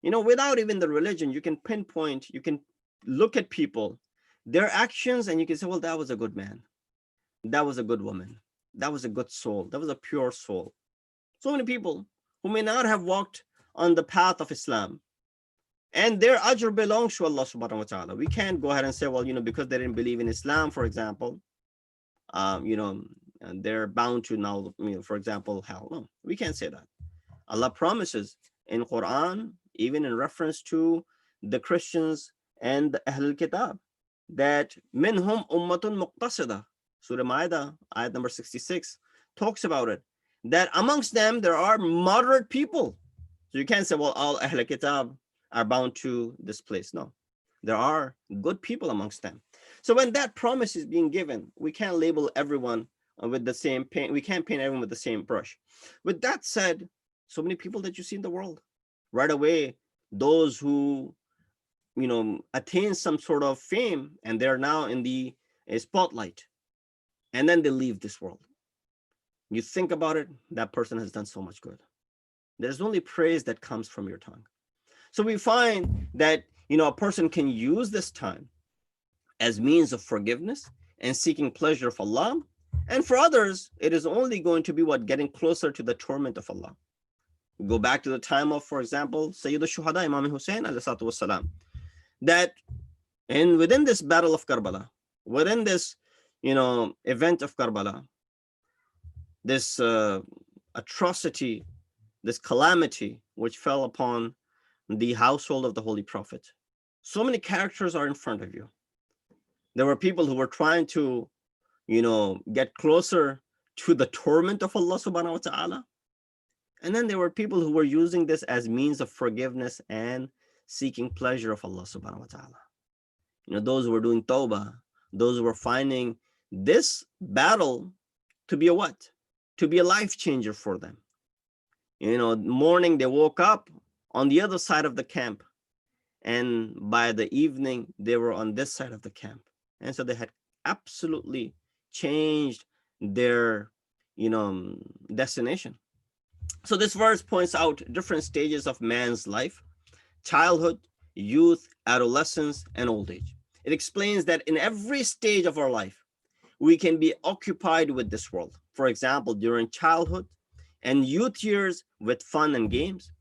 Without even the religion, you can pinpoint, you can look at people, their actions, and you can say, well, that was a good man. That was a good woman. That was a good soul. That was a pure soul. So many people who may not have walked on the path of Islam, and their ajr belongs to Allah subhanahu wa ta'ala. We can't go ahead and say, well, because they didn't believe in Islam, for example, and they're bound to now, for example, hell. No, we can't say that. Allah promises in Quran, even in reference to the Christians and the Ahlul Kitab, that minhum ummatun muqtasida. Surah Ma'idah, ayat number 66, talks about it, that amongst them there are moderate people. So you can't say, well, all Ahlul Kitab are bound to this place. No, there are good people amongst them. So when that promise is being given, we can't label everyone with the same paint. We can't paint everyone with the same brush. With that said, so many people that you see in the world, right away, those who, attain some sort of fame and they're now in the spotlight, and then they leave this world. You think about it, that person has done so much good. There's only praise that comes from your tongue. So we find that, a person can use this time as means of forgiveness and seeking pleasure of Allah. And for others, it is only going to be getting closer to the torment of Allah. Go back to the time of, for example, Sayyid al-Shuhada, Imam Hussein alayhi wassalam, that within this battle of Karbala, within this, event of Karbala, this atrocity, this calamity which fell upon the household of the Holy Prophet, so many characters are in front of you. There were people who were trying to, get closer to the torment of Allah subhanahu wa ta'ala. And then there were people who were using this as means of forgiveness and seeking pleasure of Allah subhanahu wa ta'ala. Those who were doing tawbah, those who were finding this battle to be a what? To be a life changer for them. Morning they woke up on the other side of the camp, and by the evening they were on this side of the camp. And so they had absolutely changed their, destination. So this verse points out different stages of man's life: childhood, youth, adolescence, and old age. It explains that in every stage of our life, we can be occupied with this world. For example, during childhood and youth years with fun and games.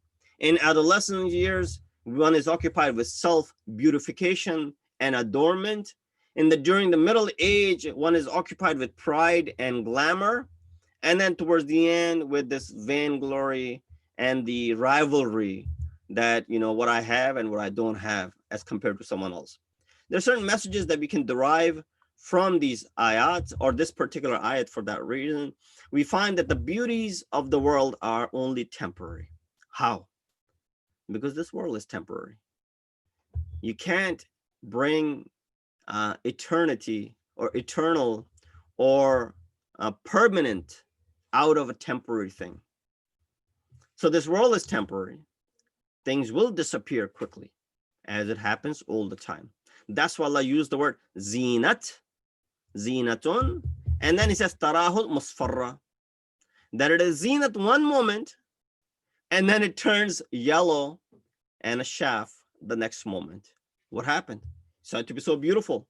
In adolescent years, one is occupied with self-beautification and adornment. During the middle age, one is occupied with pride and glamour. And then towards the end, with this vainglory and the rivalry that, what I have and what I don't have as compared to someone else. There are certain messages that we can derive from these ayats, or this particular ayat for that reason. We find that the beauties of the world are only temporary. How? Because this world is temporary. You can't bring eternity or eternal or permanent out of a temporary thing. So this world is temporary. Things will disappear quickly, as it happens all the time. That's why Allah used the word zinat, zinatun, and then He says tarahul musfarra, that it is zinat one moment, and then it turns yellow and a shaft the next moment. What happened? It's said to be so beautiful,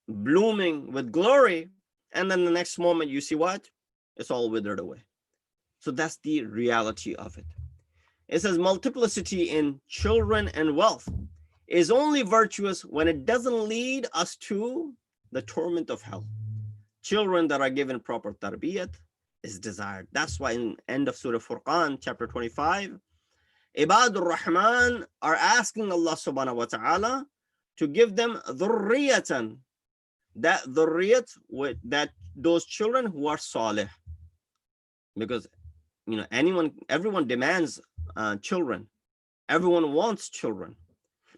blooming with glory, and then the next moment you see what? It's all withered away. So that's the reality of it. It says multiplicity in children and wealth is only virtuous when it doesn't lead us to the torment of hell. Children that are given proper tarbiyat is desired. That's why in end of Surah Furqan, chapter 25, Ibadur Rahman are asking Allah subhanahu wa ta'ala to give them dhurriyatan, that dhurriyat, with that those children who are salih. Because everyone demands children. Everyone wants children.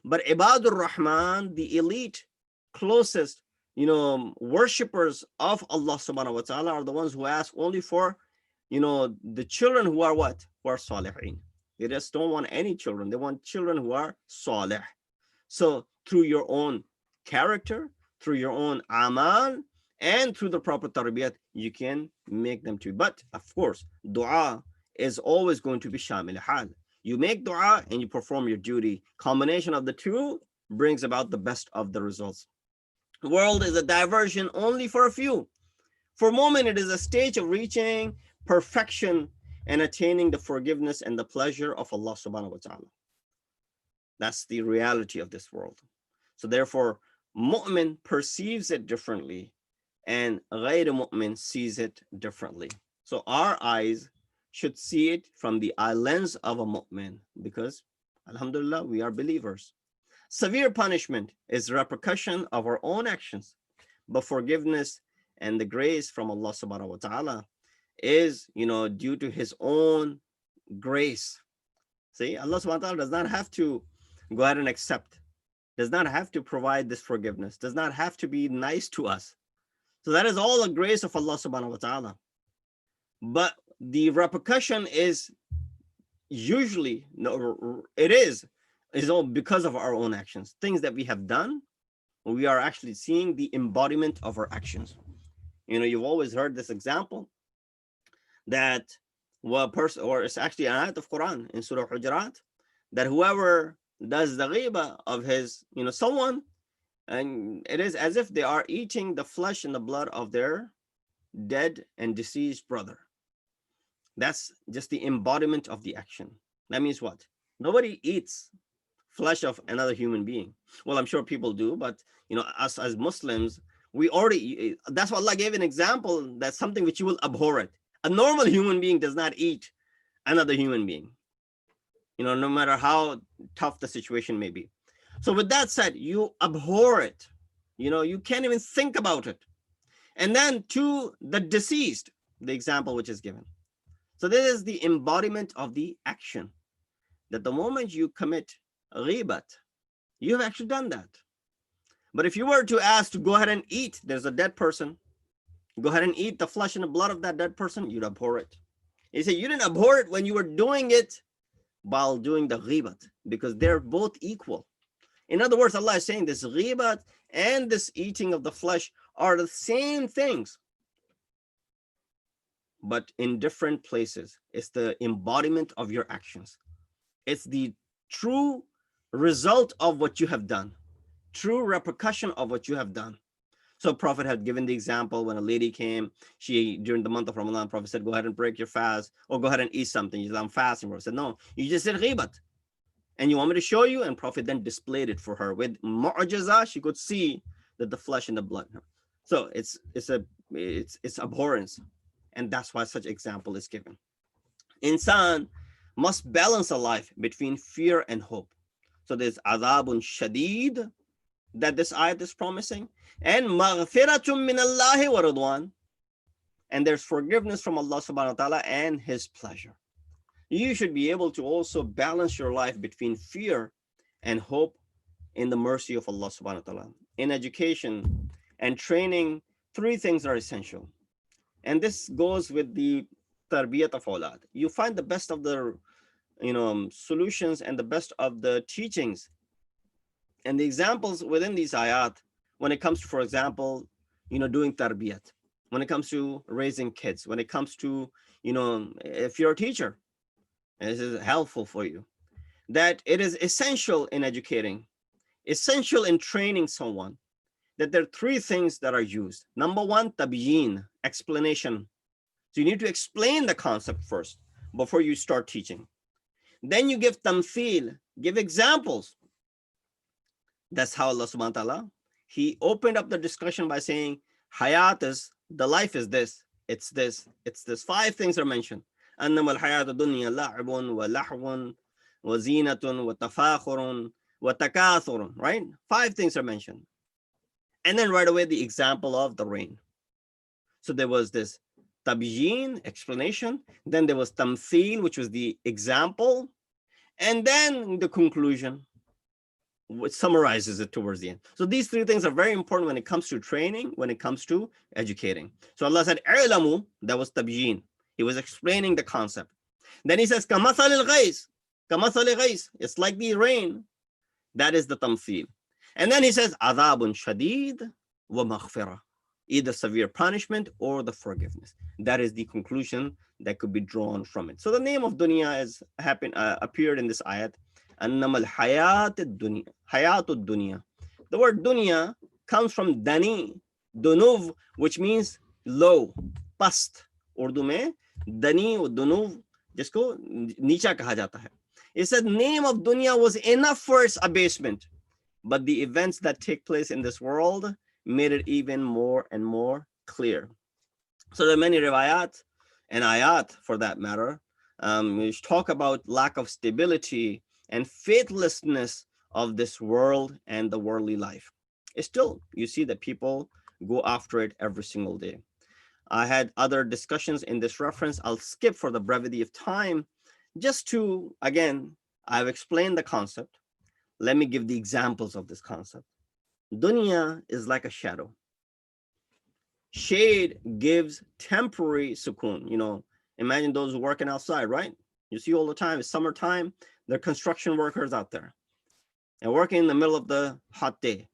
But Ibadur Rahman, the elite, closest, worshippers of Allah subhanahu wa ta'ala, are the ones who ask only for, the children who are what? Who are salihin. They just don't want any children. They want children who are salih. So through your own character, through your own amal, and through the proper tarbiyat, you can make them to. But of course, dua is always going to be shamil hal. You make dua and you perform your duty. Combination of the two brings about the best of the results. The world is a diversion only for a few. For a moment, it is a stage of reaching perfection and attaining the forgiveness and the pleasure of Allah subhanahu wa ta'ala. That's the reality of this world. So therefore, mu'min perceives it differently and ghayr mu'min sees it differently. So our eyes should see it from the eye lens of a mu'min, because alhamdulillah, we are believers. Severe punishment is repercussion of our own actions, but forgiveness and the grace from Allah subhanahu wa ta'ala is, due to His own grace. See, Allah subhanahu wa ta'ala does not have to go ahead and accept, does not have to provide this forgiveness, does not have to be nice to us. So that is all the grace of Allah subhanahu wa ta'ala. But the repercussion is usually, it is all because of our own actions. Things that we have done, we are actually seeing the embodiment of our actions. You've always heard this example that one person, or it's actually an ayat of Quran in Surah Hujurat, that whoever does the ghiba of his, someone, and it is as if they are eating the flesh and the blood of their dead and deceased brother. That's just the embodiment of the action. That means what? Nobody eats flesh of another human being. Well, I'm sure people do, but us as Muslims, we already, that's why Allah gave an example, that's something which you will abhor it. A normal human being does not eat another human being, no matter how tough the situation may be. So with that said, you abhor it. You can't even think about it. And then to the deceased, the example which is given. So this is the embodiment of the action, that the moment you commit ghibat, you have actually done that. But if you were to ask to go ahead and eat, there's a dead person, go ahead and eat the flesh and the blood of that dead person, you'd abhor it. You say you didn't abhor it when you were doing it while doing the ghibat, because they're both equal. In other words, Allah is saying this ghibat and this eating of the flesh are the same things, but in different places. It's the embodiment of your actions. It's the true result of what you have done, true repercussion of what you have done. So Prophet had given the example when a lady came, during the month of Ramadan, Prophet said, go ahead and break your fast, or go ahead and eat something. She said, I'm fasting. Prophet said, no, you just said ghibat. And you want me to show you? And Prophet then displayed it for her. With mu'jizah, she could see that the flesh and the blood. So it's abhorrence. And that's why such example is given. Insan must balance a life between fear and hope. So there's adabun shadid that this ayat is promising, and maghfiratum min Allahi wa ridwan, and there's forgiveness from Allah subhanahu wa ta'ala and His pleasure. You should be able to also balance your life between fear and hope in the mercy of Allah subhanahu wa ta'ala. In education and training, three things are essential. And this goes with the tarbiyat of awlad. You find the best of the solutions and the best of the teachings and the examples within these ayat when it comes to, for example, doing tarbiyat, when it comes to raising kids, when it comes to, if you're a teacher, and this is helpful for you, that it is essential in educating, essential in training someone, that there are three things that are used. Number one, tabyin, explanation. So you need to explain the concept first before you start teaching. Then you give tamthil, give examples. That's how Allah subhanahu wa ta'ala, he opened up the discussion by saying, hayat is, the life is this, it's this, it's this. Five things are mentioned. أنما الحياة الدنيا لعب ولهو وزينة وتفاخر وتكاثر, right? Five things are mentioned. And then right away, the example of the rain. So there was this tabyin, explanation. Then there was tamthil, which was the example. And then the conclusion, which summarizes it towards the end. So these three things are very important when it comes to training, when it comes to educating. So Allah said, "I'lamu," that was tabyin. He was explaining the concept. Then he says, "Kamathal al-ghais," kamathal al-ghais. It's like the rain. That is the tamthil. And then he says, "Adhabun shadid wa maghfirah," either severe punishment or the forgiveness. That is the conclusion that could be drawn from it. So the name of dunya has appeared in this ayat. Annama al-hayat ad-dunya, hayatud dunya. The word dunya comes from dani, dunuv, which means low, past. Urdu mein dani or dunuv, jisko nicha kaha jata hai. It said name of dunya was enough for its abasement, but the events that take place in this world made it even more and more clear. So there are many riwayat and ayat, for that matter, which talk about lack of stability and faithlessness of this world and the worldly life. It's still, you see that people go after it every single day. I had other discussions in this reference. I'll skip for the brevity of time, just to, again, I've explained the concept. Let me give the examples of this concept. Dunya is like a shadow. Shade gives temporary sukoon. Imagine those working outside, right? You see all the time, it's summertime, there are construction workers out there and working in the middle of the hot day.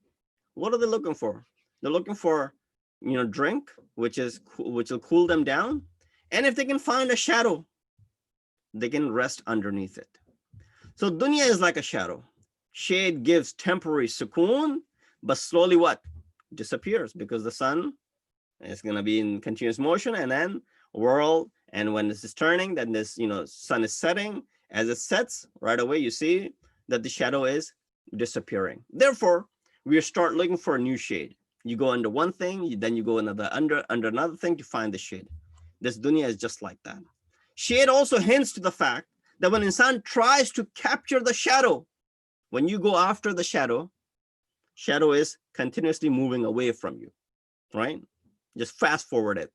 What are they looking for? They're looking for, drink, which will cool them down. And if they can find a shadow, they can rest underneath it. So dunya is like a shadow. Shade gives temporary sukoon, but slowly what? Disappears, because the sun is going to be in continuous motion and then world, and when this is turning, then this, sun is setting. As it sets, right away, you see that the shadow is disappearing. Therefore, we start looking for a new shade. You go under one thing, then you go under another thing to find the shade. This dunya is just like that. Shade also hints to the fact that when insan tries to capture the shadow, when you go after the shadow is continuously moving away from you, right? Just fast forward it.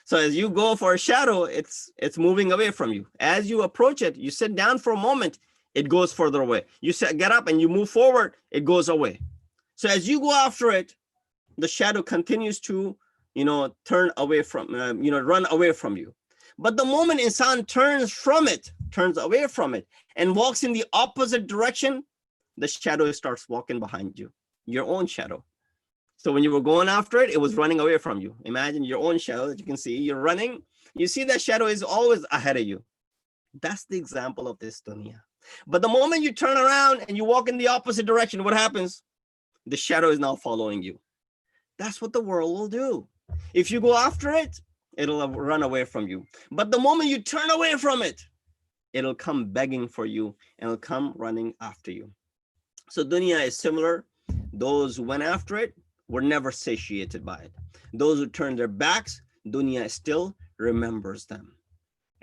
So as you go for a shadow, it's moving away from you. As you approach it, you sit down for a moment, it goes further away. You get up and you move forward, it goes away. So as you go after it, the shadow continues to, turn away from, run away from you. But the moment insan turns away from it, and walks in the opposite direction, the shadow starts walking behind you, your own shadow. So when you were going after it, it was running away from you. Imagine your own shadow that you can see. You're running. You see that shadow is always ahead of you. That's the example of this dunya. But the moment you turn around and you walk in the opposite direction, what happens? The shadow is now following you. That's what the world will do. If you go after it, it'll run away from you. But the moment you turn away from it, it'll come begging for you and it'll come running after you. So dunya is similar. Those who went after it were never satiated by it. Those who turned their backs, dunya still remembers them.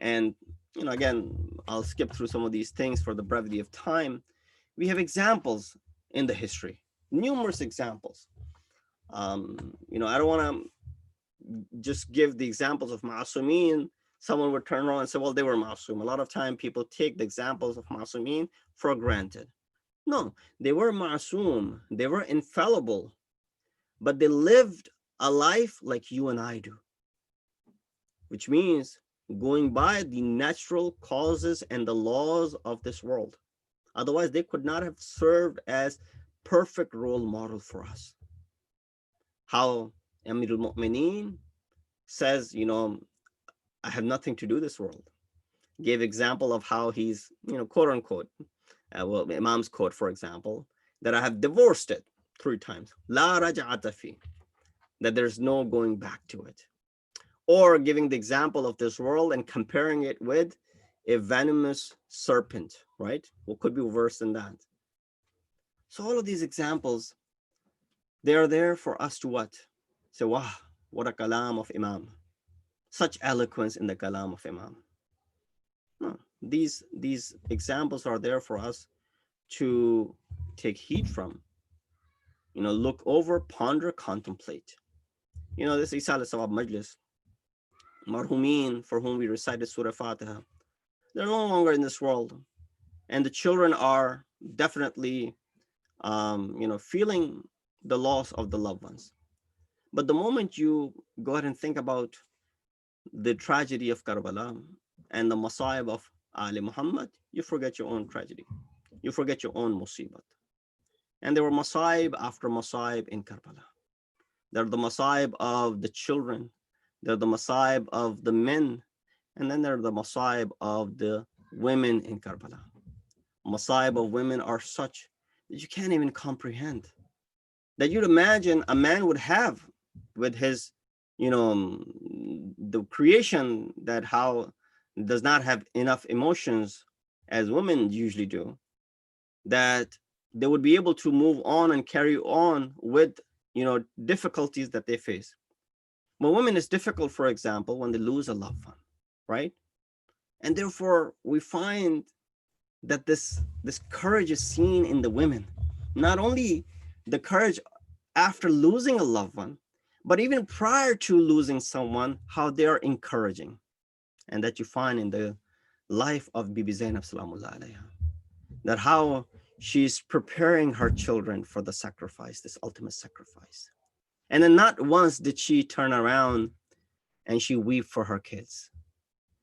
And, again, I'll skip through some of these things for the brevity of time. We have examples in the history, numerous examples. I don't want to just give the examples of ma'asumeen. Someone would turn around and say, well, they were ma'asum. A lot of time people take the examples of ma'asumeen for granted. No, they were ma'asum. They were infallible, but they lived a life like you and I do, which means going by the natural causes and the laws of this world. Otherwise, they could not have served as perfect role model for us. How Amir al-Mu'mineen says, I have nothing to do this world. Gave example of how he's, quote unquote, Imam's quote, for example, that I have divorced it 3 times. La raj'ata fi, that there's no going back to it. Or giving the example of this world and comparing it with a venomous serpent, right? What could be worse than that? So all of these examples, they are there for us to what? Say, wow, what a kalam of Imam. Such eloquence in the kalam of Imam. No, these examples are there for us to take heed from. Look over, ponder, contemplate. This Eisal-e-Sawab Majlis, marhumin, for whom we recited Surah Fatiha, they're no longer in this world. And the children are definitely, feeling the loss of the loved ones. But the moment you go ahead and think about the tragedy of Karbala and the Masaib of Ali Muhammad, you forget your own tragedy. You forget your own musibat. And there were Masaib after Masaib in Karbala. There are the Masaib of the children. There are the Masaib of the men. And then there are the Masaib of the women in Karbala. Masaib of women are such that you can't even comprehend. That you'd imagine a man would have with his, the creation that how does not have enough emotions as women usually do, that they would be able to move on and carry on with, difficulties that they face. But women, it's difficult, for example, when they lose a loved one, right? And therefore, we find that this courage is seen in the women. Not only the courage after losing a loved one, but even prior to losing someone, how they are encouraging. And that you find in the life of Bibi Zainab Salamullah alayha, that how she's preparing her children for the sacrifice, this ultimate sacrifice. And then not once did she turn around and she weep for her kids.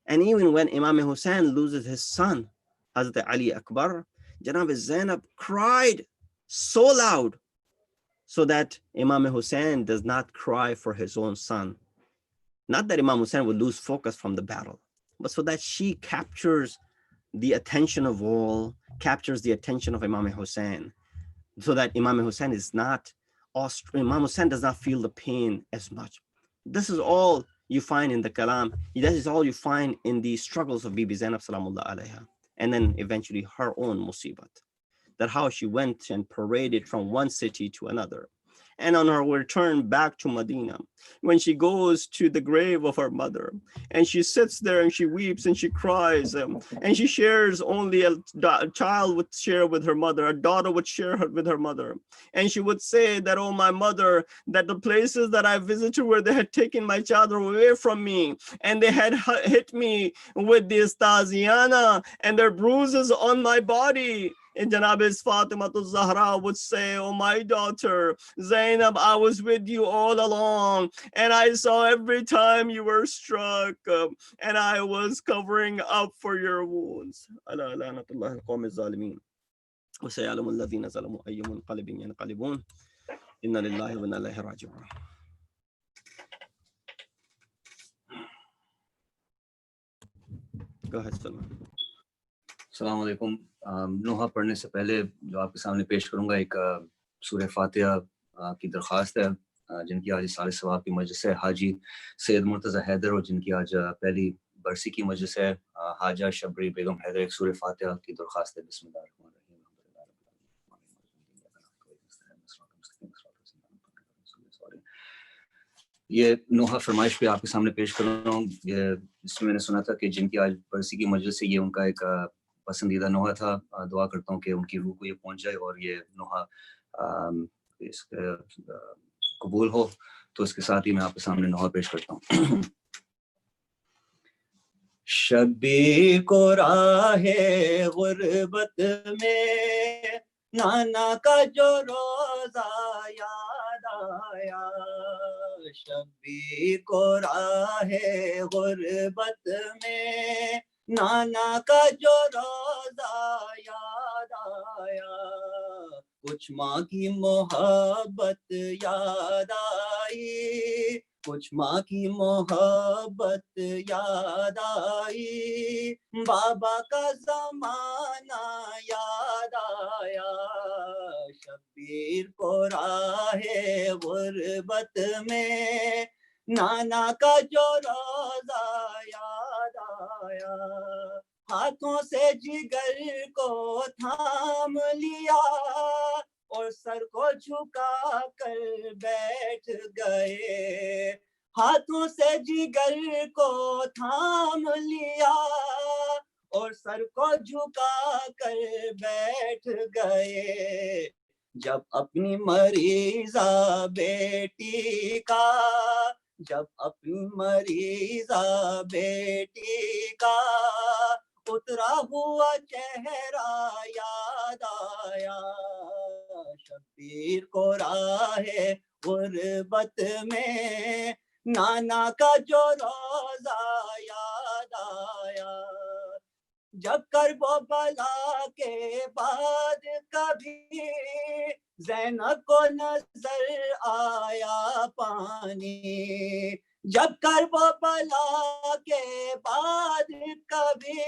And even when Imam Hussein loses his son, Hazrat Ali Akbar, Janab Zainab cried so loud so that Imam Hussein does not cry for his own son. Not that Imam Hussein would lose focus from the battle, but so that she captures the attention of all, captures the attention of Imam Hussein, so that Imam Hussein is not, Imam Hussein does not feel the pain as much. This is all you find in the Kalam. That is all you find in the struggles of Bibi Zainab Salamullah alayha. And then eventually her own musibat. That how she went and paraded from one city to another. And on her return back to Medina, when she goes to the grave of her mother, and she sits there and she weeps and she cries, and she shares only a child would share with her mother, a daughter would share with her mother. And she would say that, oh, my mother, that the places that I visited where they had taken my child away from me, and they had hit me with the Staziana and their bruises on my body. And Janab's Fatima Zahra would say, oh, my daughter, Zainab, I was with you all along. And I saw every time you were struck, and I was covering up for your wounds. Go ahead, Salman. अस्सलाम वालेकुम। नोहा पढ़ने से पहले जो आपके सामने पेश करूंगा एक सूरह फातिहा की दरख्वास्त है, जिनकी आज इसाल-ए-सवाब की मजलिस है हाजी सैयद मुर्तज़ा हैदर, और जिनकी आज पहली बरसी की मजलिस है हाजा शबरी बेगम हैदर। एक सूरह फातिहा की दरख्वास्त है। बिस्मिल्लाहिर्रहमानिर्रहीम। ये नोहा फरमाइश पे आपके सामने पेश कर रहा हूँ। इसमें मैंने सुना था कि जिनकी आज बरसी की मजलिस है, ये उनका एक पसंदीदा नोहा था। दुआ करता हूँ कि उनकी रूह को ये पहुँच जाए और ये नोहा कबूल हो। तो इसके साथ ही मैं आपके सामने नोहा पेश करता हूँ। शबी को राहे गुर्बत में नाना का जो रोजा याद आया, شبیر کو راہ غربت میں نانا کا جو روزہ یاد آیا، کچھ ماں کی محبت یاد آئی، کچھ ماں کی محبت یاد آئی، بابا کا زمانہ یاد آیا، شبیر کو راہ غربت میں نانا کا جو روزہ یاد آیا، ہاتھوں سے جگر کو تھام لیا اور سر کو جھکا کر بیٹھ گئے، ہاتھوں سے جگر کو تھام لیا اور سر کو جھکا کر بیٹھ گئے، جب اپنی مریضہ بیٹی کا، جب اپنی مریضہ بیٹی کا اترا ہوا چہرہ یاد آیا، شبیر کو راہ غربت میں نانا کا جو روزہ یاد آیا، جب کرب و بلا کے بعد کبھی زینب کو نظر آیا پانی، جب کرب و بلا کے بعد کبھی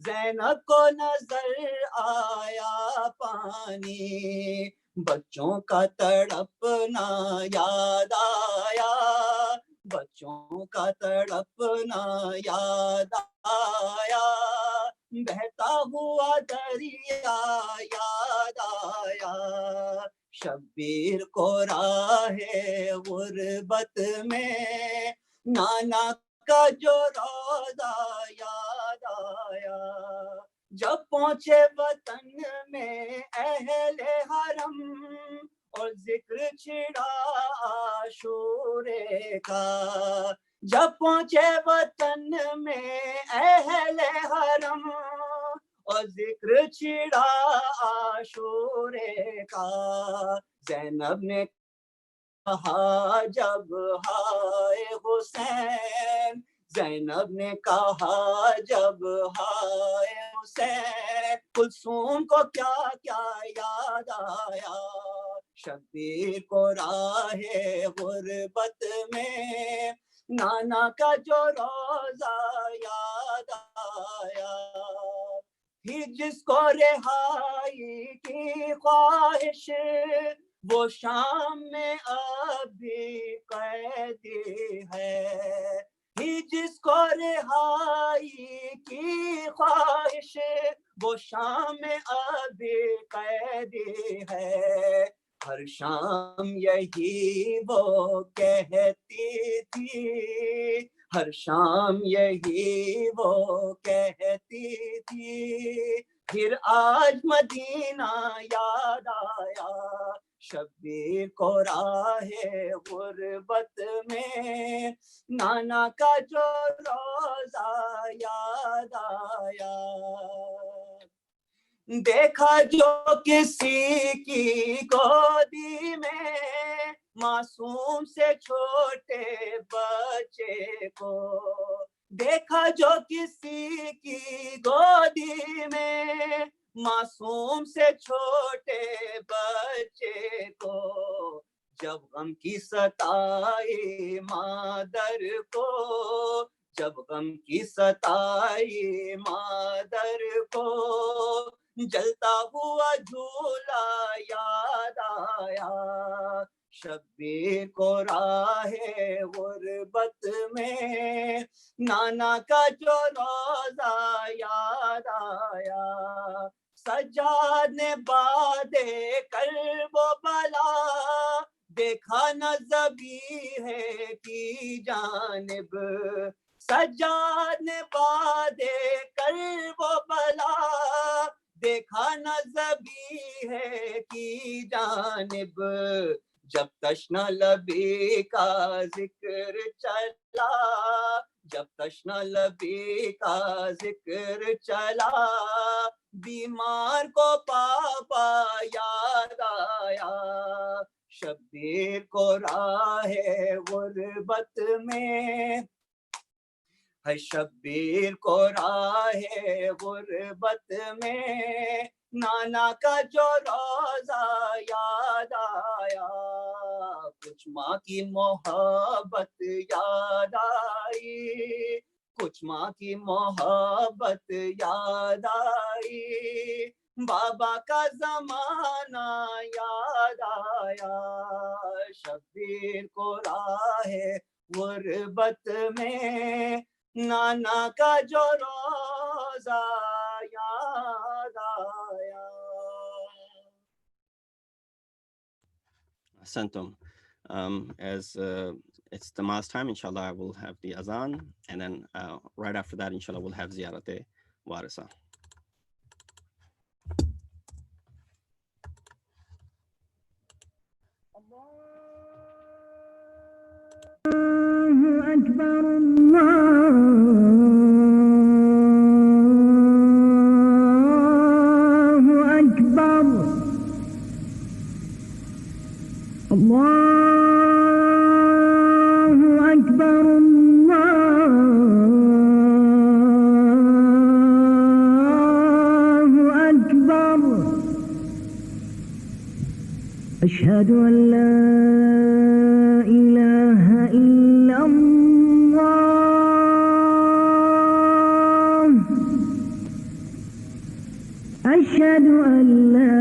زینب کو نظر آیا پانی، بچوں کا تڑپنا یاد آیا، بچوں کا تڑپنا یاد آیا، بہتا ہوا دریا یاد آیا، شبیر کو راہ غربت میں نانا کا جو روزہ یاد آیا، جب پہنچے وطن میں اہل حرم اور ذکر چھڑا عاشورے کا، جب پہنچے وطن میں اہل حرم اور ذکر چھڑا عاشورے کا، زینب نے کہا جب ہائے حسین، زینب نے کہا جب ہائے حسین، کلثوم کو کیا کیا یاد آیا، شبیر کو راہ غربت میں نانا کا جو روزہ یاد آیا، ہی جس کو رہائی کی خواہش وہ شام میں اب بھی قیدی ہے، ہی جس کو رہائی کی خواہش وہ شام میں اب بھی قیدی ہے، ہر شام یہی وہ کہتی تھی، ہر شام یہی وہ کہتی تھی، پھر آج مدینہ یاد آیا، شبیر کو راہ غربت میں نانا کا جو روزہ یاد آیا، دیکھا جو کسی کی گودی میں معصوم سے چھوٹے بچے کو، دیکھا جو کسی کی گودی میں معصوم سے چھوٹے بچے کو، جب غم کی ستائی مادر کو، جب غم کی ستائی مادر کو، جلتا ہوا جھولا یاد آیا، شبیر کو راہ غربت میں نانا کا جو روزہ یاد آیا، سجاد نے باد کرب و بلا دیکھا نہ ذبیح کی جانب، سجاد نے باد کرب و بلا دیکھا نہ ذبیح کی جانب، جب تشنہ لبی کا ذکر چلا، جب تشنہ لبی کا ذکر چلا، بیمار کو پاپا یاد آیا، शब्बीर को राहे गुर्बत में, है शब्बीर को राहे गुर्बत में, नाना का जो रोजा याद आया, कुछ माँ की मोहब्बत याद आई, कुछ माँ की मोहब्बत याद आई, बाबा का जमाना याद आया, शब्बीर को राहे गुर्बत में, नाना का जो रोजा याद आया. Santum. As it's the mass time, inshallah, I will have the azan, and then right after that, inshallah, we'll have ziyarat-e warisa. Allahu Akbar, Allahu Akbar, Allahu Akbar. Ashhadu an la ilaha illa Allah. Ashhadu an la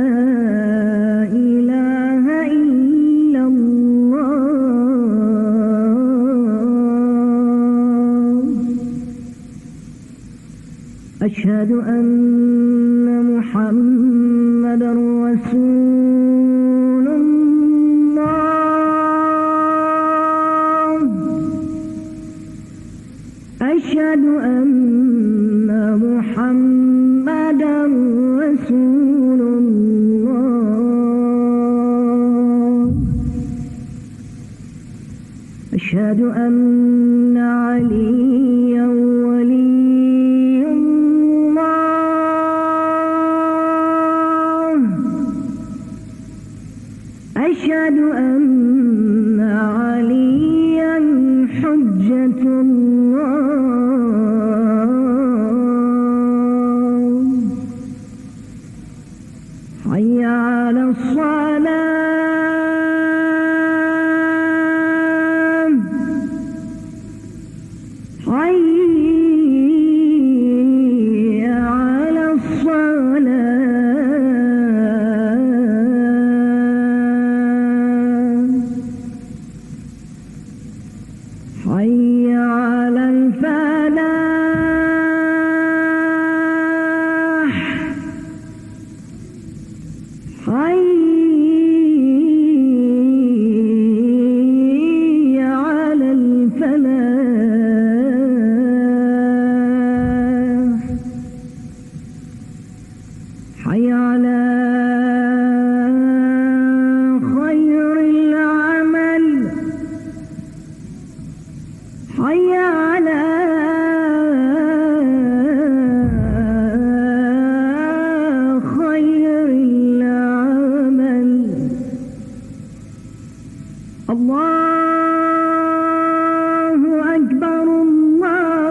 ilaha illa Allah. Ashhadu anna Muhammadan Rasulullah. Ashhadu anna Muhammadan Rasulullah. Ashhadu anna Aliyan waliyullah. Ashhadu anna Aliyan hujjatullah. Hayya 'ala as-salah. Hayya 'ala as-salah. Hayya 'ala al-falah. Hayya 'ala al-falah. Hayya 'ala khairil 'amal. Hayya 'ala khairil 'amal. Allahu Akbar, Allahu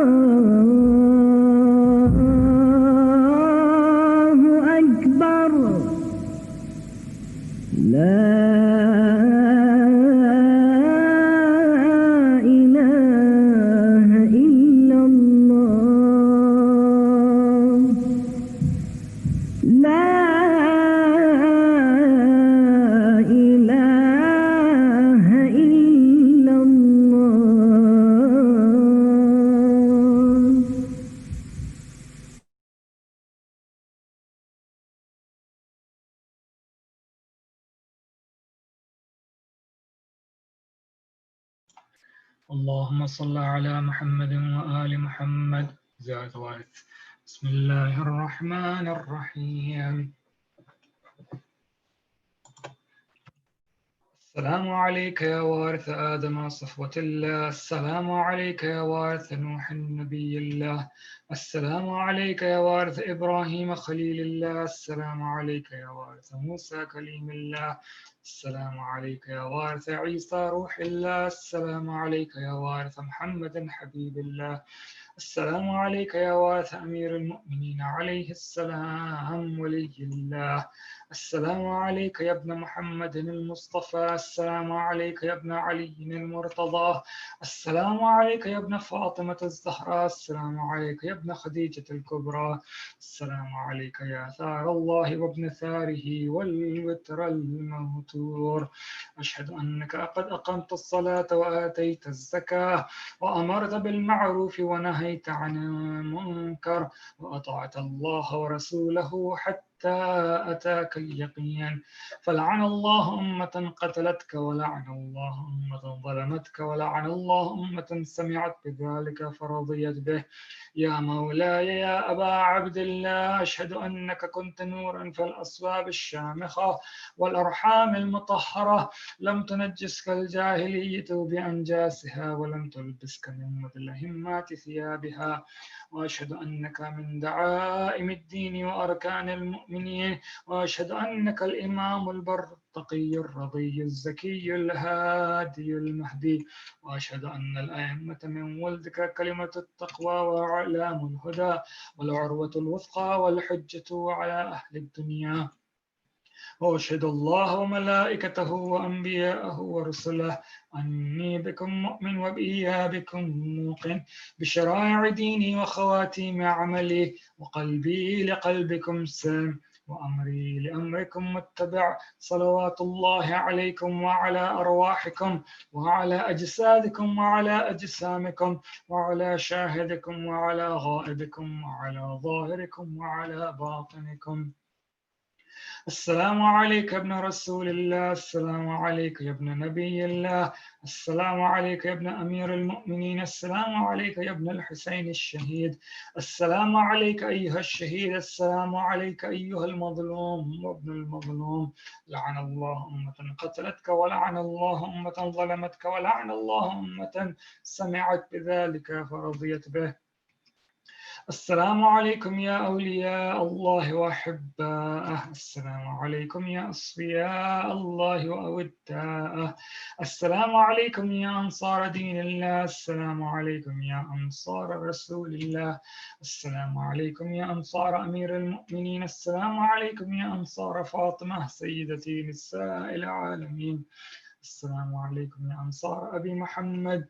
Akbar. La ilaha illallah. La ilaha illallah. اللهم صل على محمد وآل محمد. زاد وارث. بسم الله الرحمن الرحيم. السلام عليك يا وارث آدم صفوة الله. السلام عليك يا وارث نوح نبي الله. السلام عليك يا وارث إبراهيم خليل الله. السلام عليك يا وارث موسى كليم الله. السلام عليك يا وارث عيسى روح الله. السلام عليك يا وارث محمد حبيب الله. السلام عليك يا وارث أمير المؤمنين عليه السلام ولي الله. السلام عليك يا ابن محمد المصطفى. السلام عليك يا ابن علي المرتضى. السلام عليك يا ابن فاطمة الزهراء. السلام عليك يا ابن خديجة الكبرى. السلام عليك يا ثار الله وابن ثاره والوتر الموتور. أشهد أنك قد أقمت الصلاة وآتيت الزكاة وأمرت بالمعروف ونهيت عن المنكر وأطعت الله ورسوله حتى أتاك اليقين. فلعن الله أمة قتلتك ولعن الله أمة ظلمتك ولعن الله أمة سمعت بذلك فرضيت به. يا مولاي يا أبا عبد الله أشهد أنك كنت نورا في الأصواب الشامخة والأرحام المطهرة لم تنجسك الجاهلية بأنجاسها ولم تلبسك من مدلهمات ثيابها. وأشهد أنك من دعائم الدين وأركان المؤمنين. وأشهد أنك الإمام البر التقي الرضي الزكي الهادي المهدي. وأشهد أن الأئمة من ولدك كلمة التقوى وأعلام الهدى والعروة الوثقى والحجة على أهل الدنيا. وأشهد الله وملائكته وأنبياءه ورسله أني بكم مؤمن وبإيابكم موقن بشرائع ديني وخواتيم عملي وقلبي لقلبكم سلم وأمري لأمركم متبع. صلوات الله عليكم وعلى أرواحكم وعلى أجسادكم وعلى أجسامكم وعلى شاهدكم وعلى غائبكم وعلى ظاهركم وعلى باطنكم. السلام عليك يا ابن رسول الله. السلام عليك يا ابن نبي الله. السلام عليك يا ابن أمير المؤمنين. السلام عليك يا ابن الحسين الشهيد. السلام عليك أيها الشهيد. السلام عليك أيها المظلوم وابن المظلوم. لعن الله أمة قتلتك ولعن الله أمة ظلمتك ولعن الله أمة سمعت بذلك فرضيت به. السلام عليكم يا أولياء الله وأحباءه. السلام عليكم يا أصفياء الله وأوداءه. السلام عليكم يا أنصار دين الله. السلام عليكم يا أنصار رسول الله. السلام عليكم يا أنصار أمير المؤمنين. السلام عليكم يا أنصار فاطمة سيدتي نساء العالمين. السلام عليكم يا أنصار أبي محمد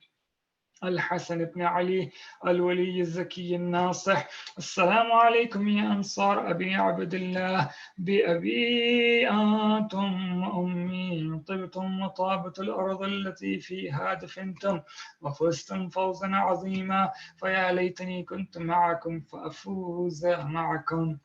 الحسن بن علي الولي الزكي الناصح. السلام عليكم يا أنصار أبي عبد الله بأبي أنتم وأمي طبتم وطابت الأرض التي فيها دفنتم وفزتم فوزا عظيما. فيا ليتني كنت معكم فأفوز معكم.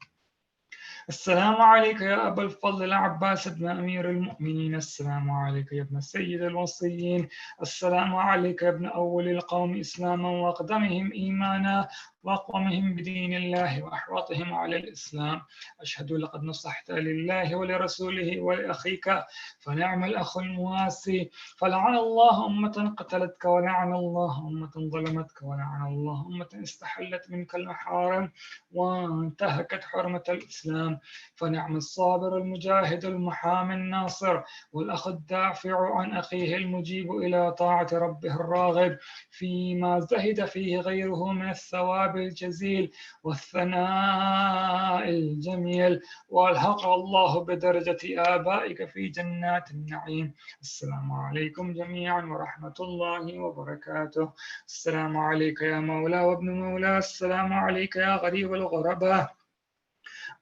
السلام عليك يا أبا الفضل العباس بن أمير المؤمنين. السلام عليك يا ابن سيد الوصيين. السلام عليك يا ابن أول القوم إسلاما وأقدمهم إيمانا وأقومهم بدين الله وأحوطهم على الإسلام. أشهد لقد نصحت لله ولرسوله ولأخيك فنعم الأخ المواسي. فلعن الله أمة قتلتك ولعن الله أمة ظلمتك ولعن الله أمة استحلت منك المحارم وانتهكت حرمة الإسلام. فنعم الصابر المجاهد المحامي الناصر والأخ الدافع عن أخيه المجيب إلى طاعة ربه الراغب فيما زهد فيه غيره من الثواب الجزيل والثناء الجميل. والحق الله بدرجة آبائك في جنات النعيم. السلام عليكم جميعا ورحمة الله وبركاته. السلام عليك يا مولى وابن مولى. السلام عليك يا غريب الغرباء.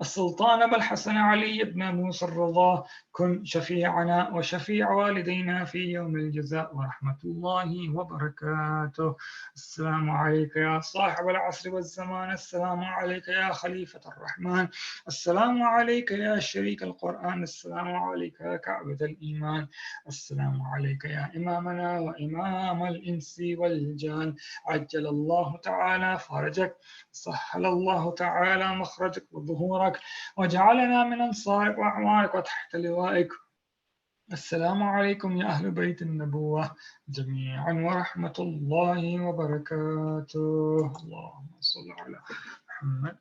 السلطان أبا الحسن علي بن موسى الرضا كن شفيعنا وشفيع والدينا في يوم الجزاء ورحمة الله وبركاته. السلام عليك يا صاحب العصر والزمان. السلام عليك يا خليفة الرحمن. السلام عليك يا شريك القرآن. السلام عليك يا كعبة الإيمان. السلام عليك يا إمامنا وإمام الإنس والجان. عجل الله تعالى فرجك سهل الله تعالى مخرجك وظهورك وجعلنا من أنصارك وأعوانك وتحت لوائك السلام عليكم يا أهل بيت النبوة جميعا ورحمة الله وبركاته. اللهم صل على محمد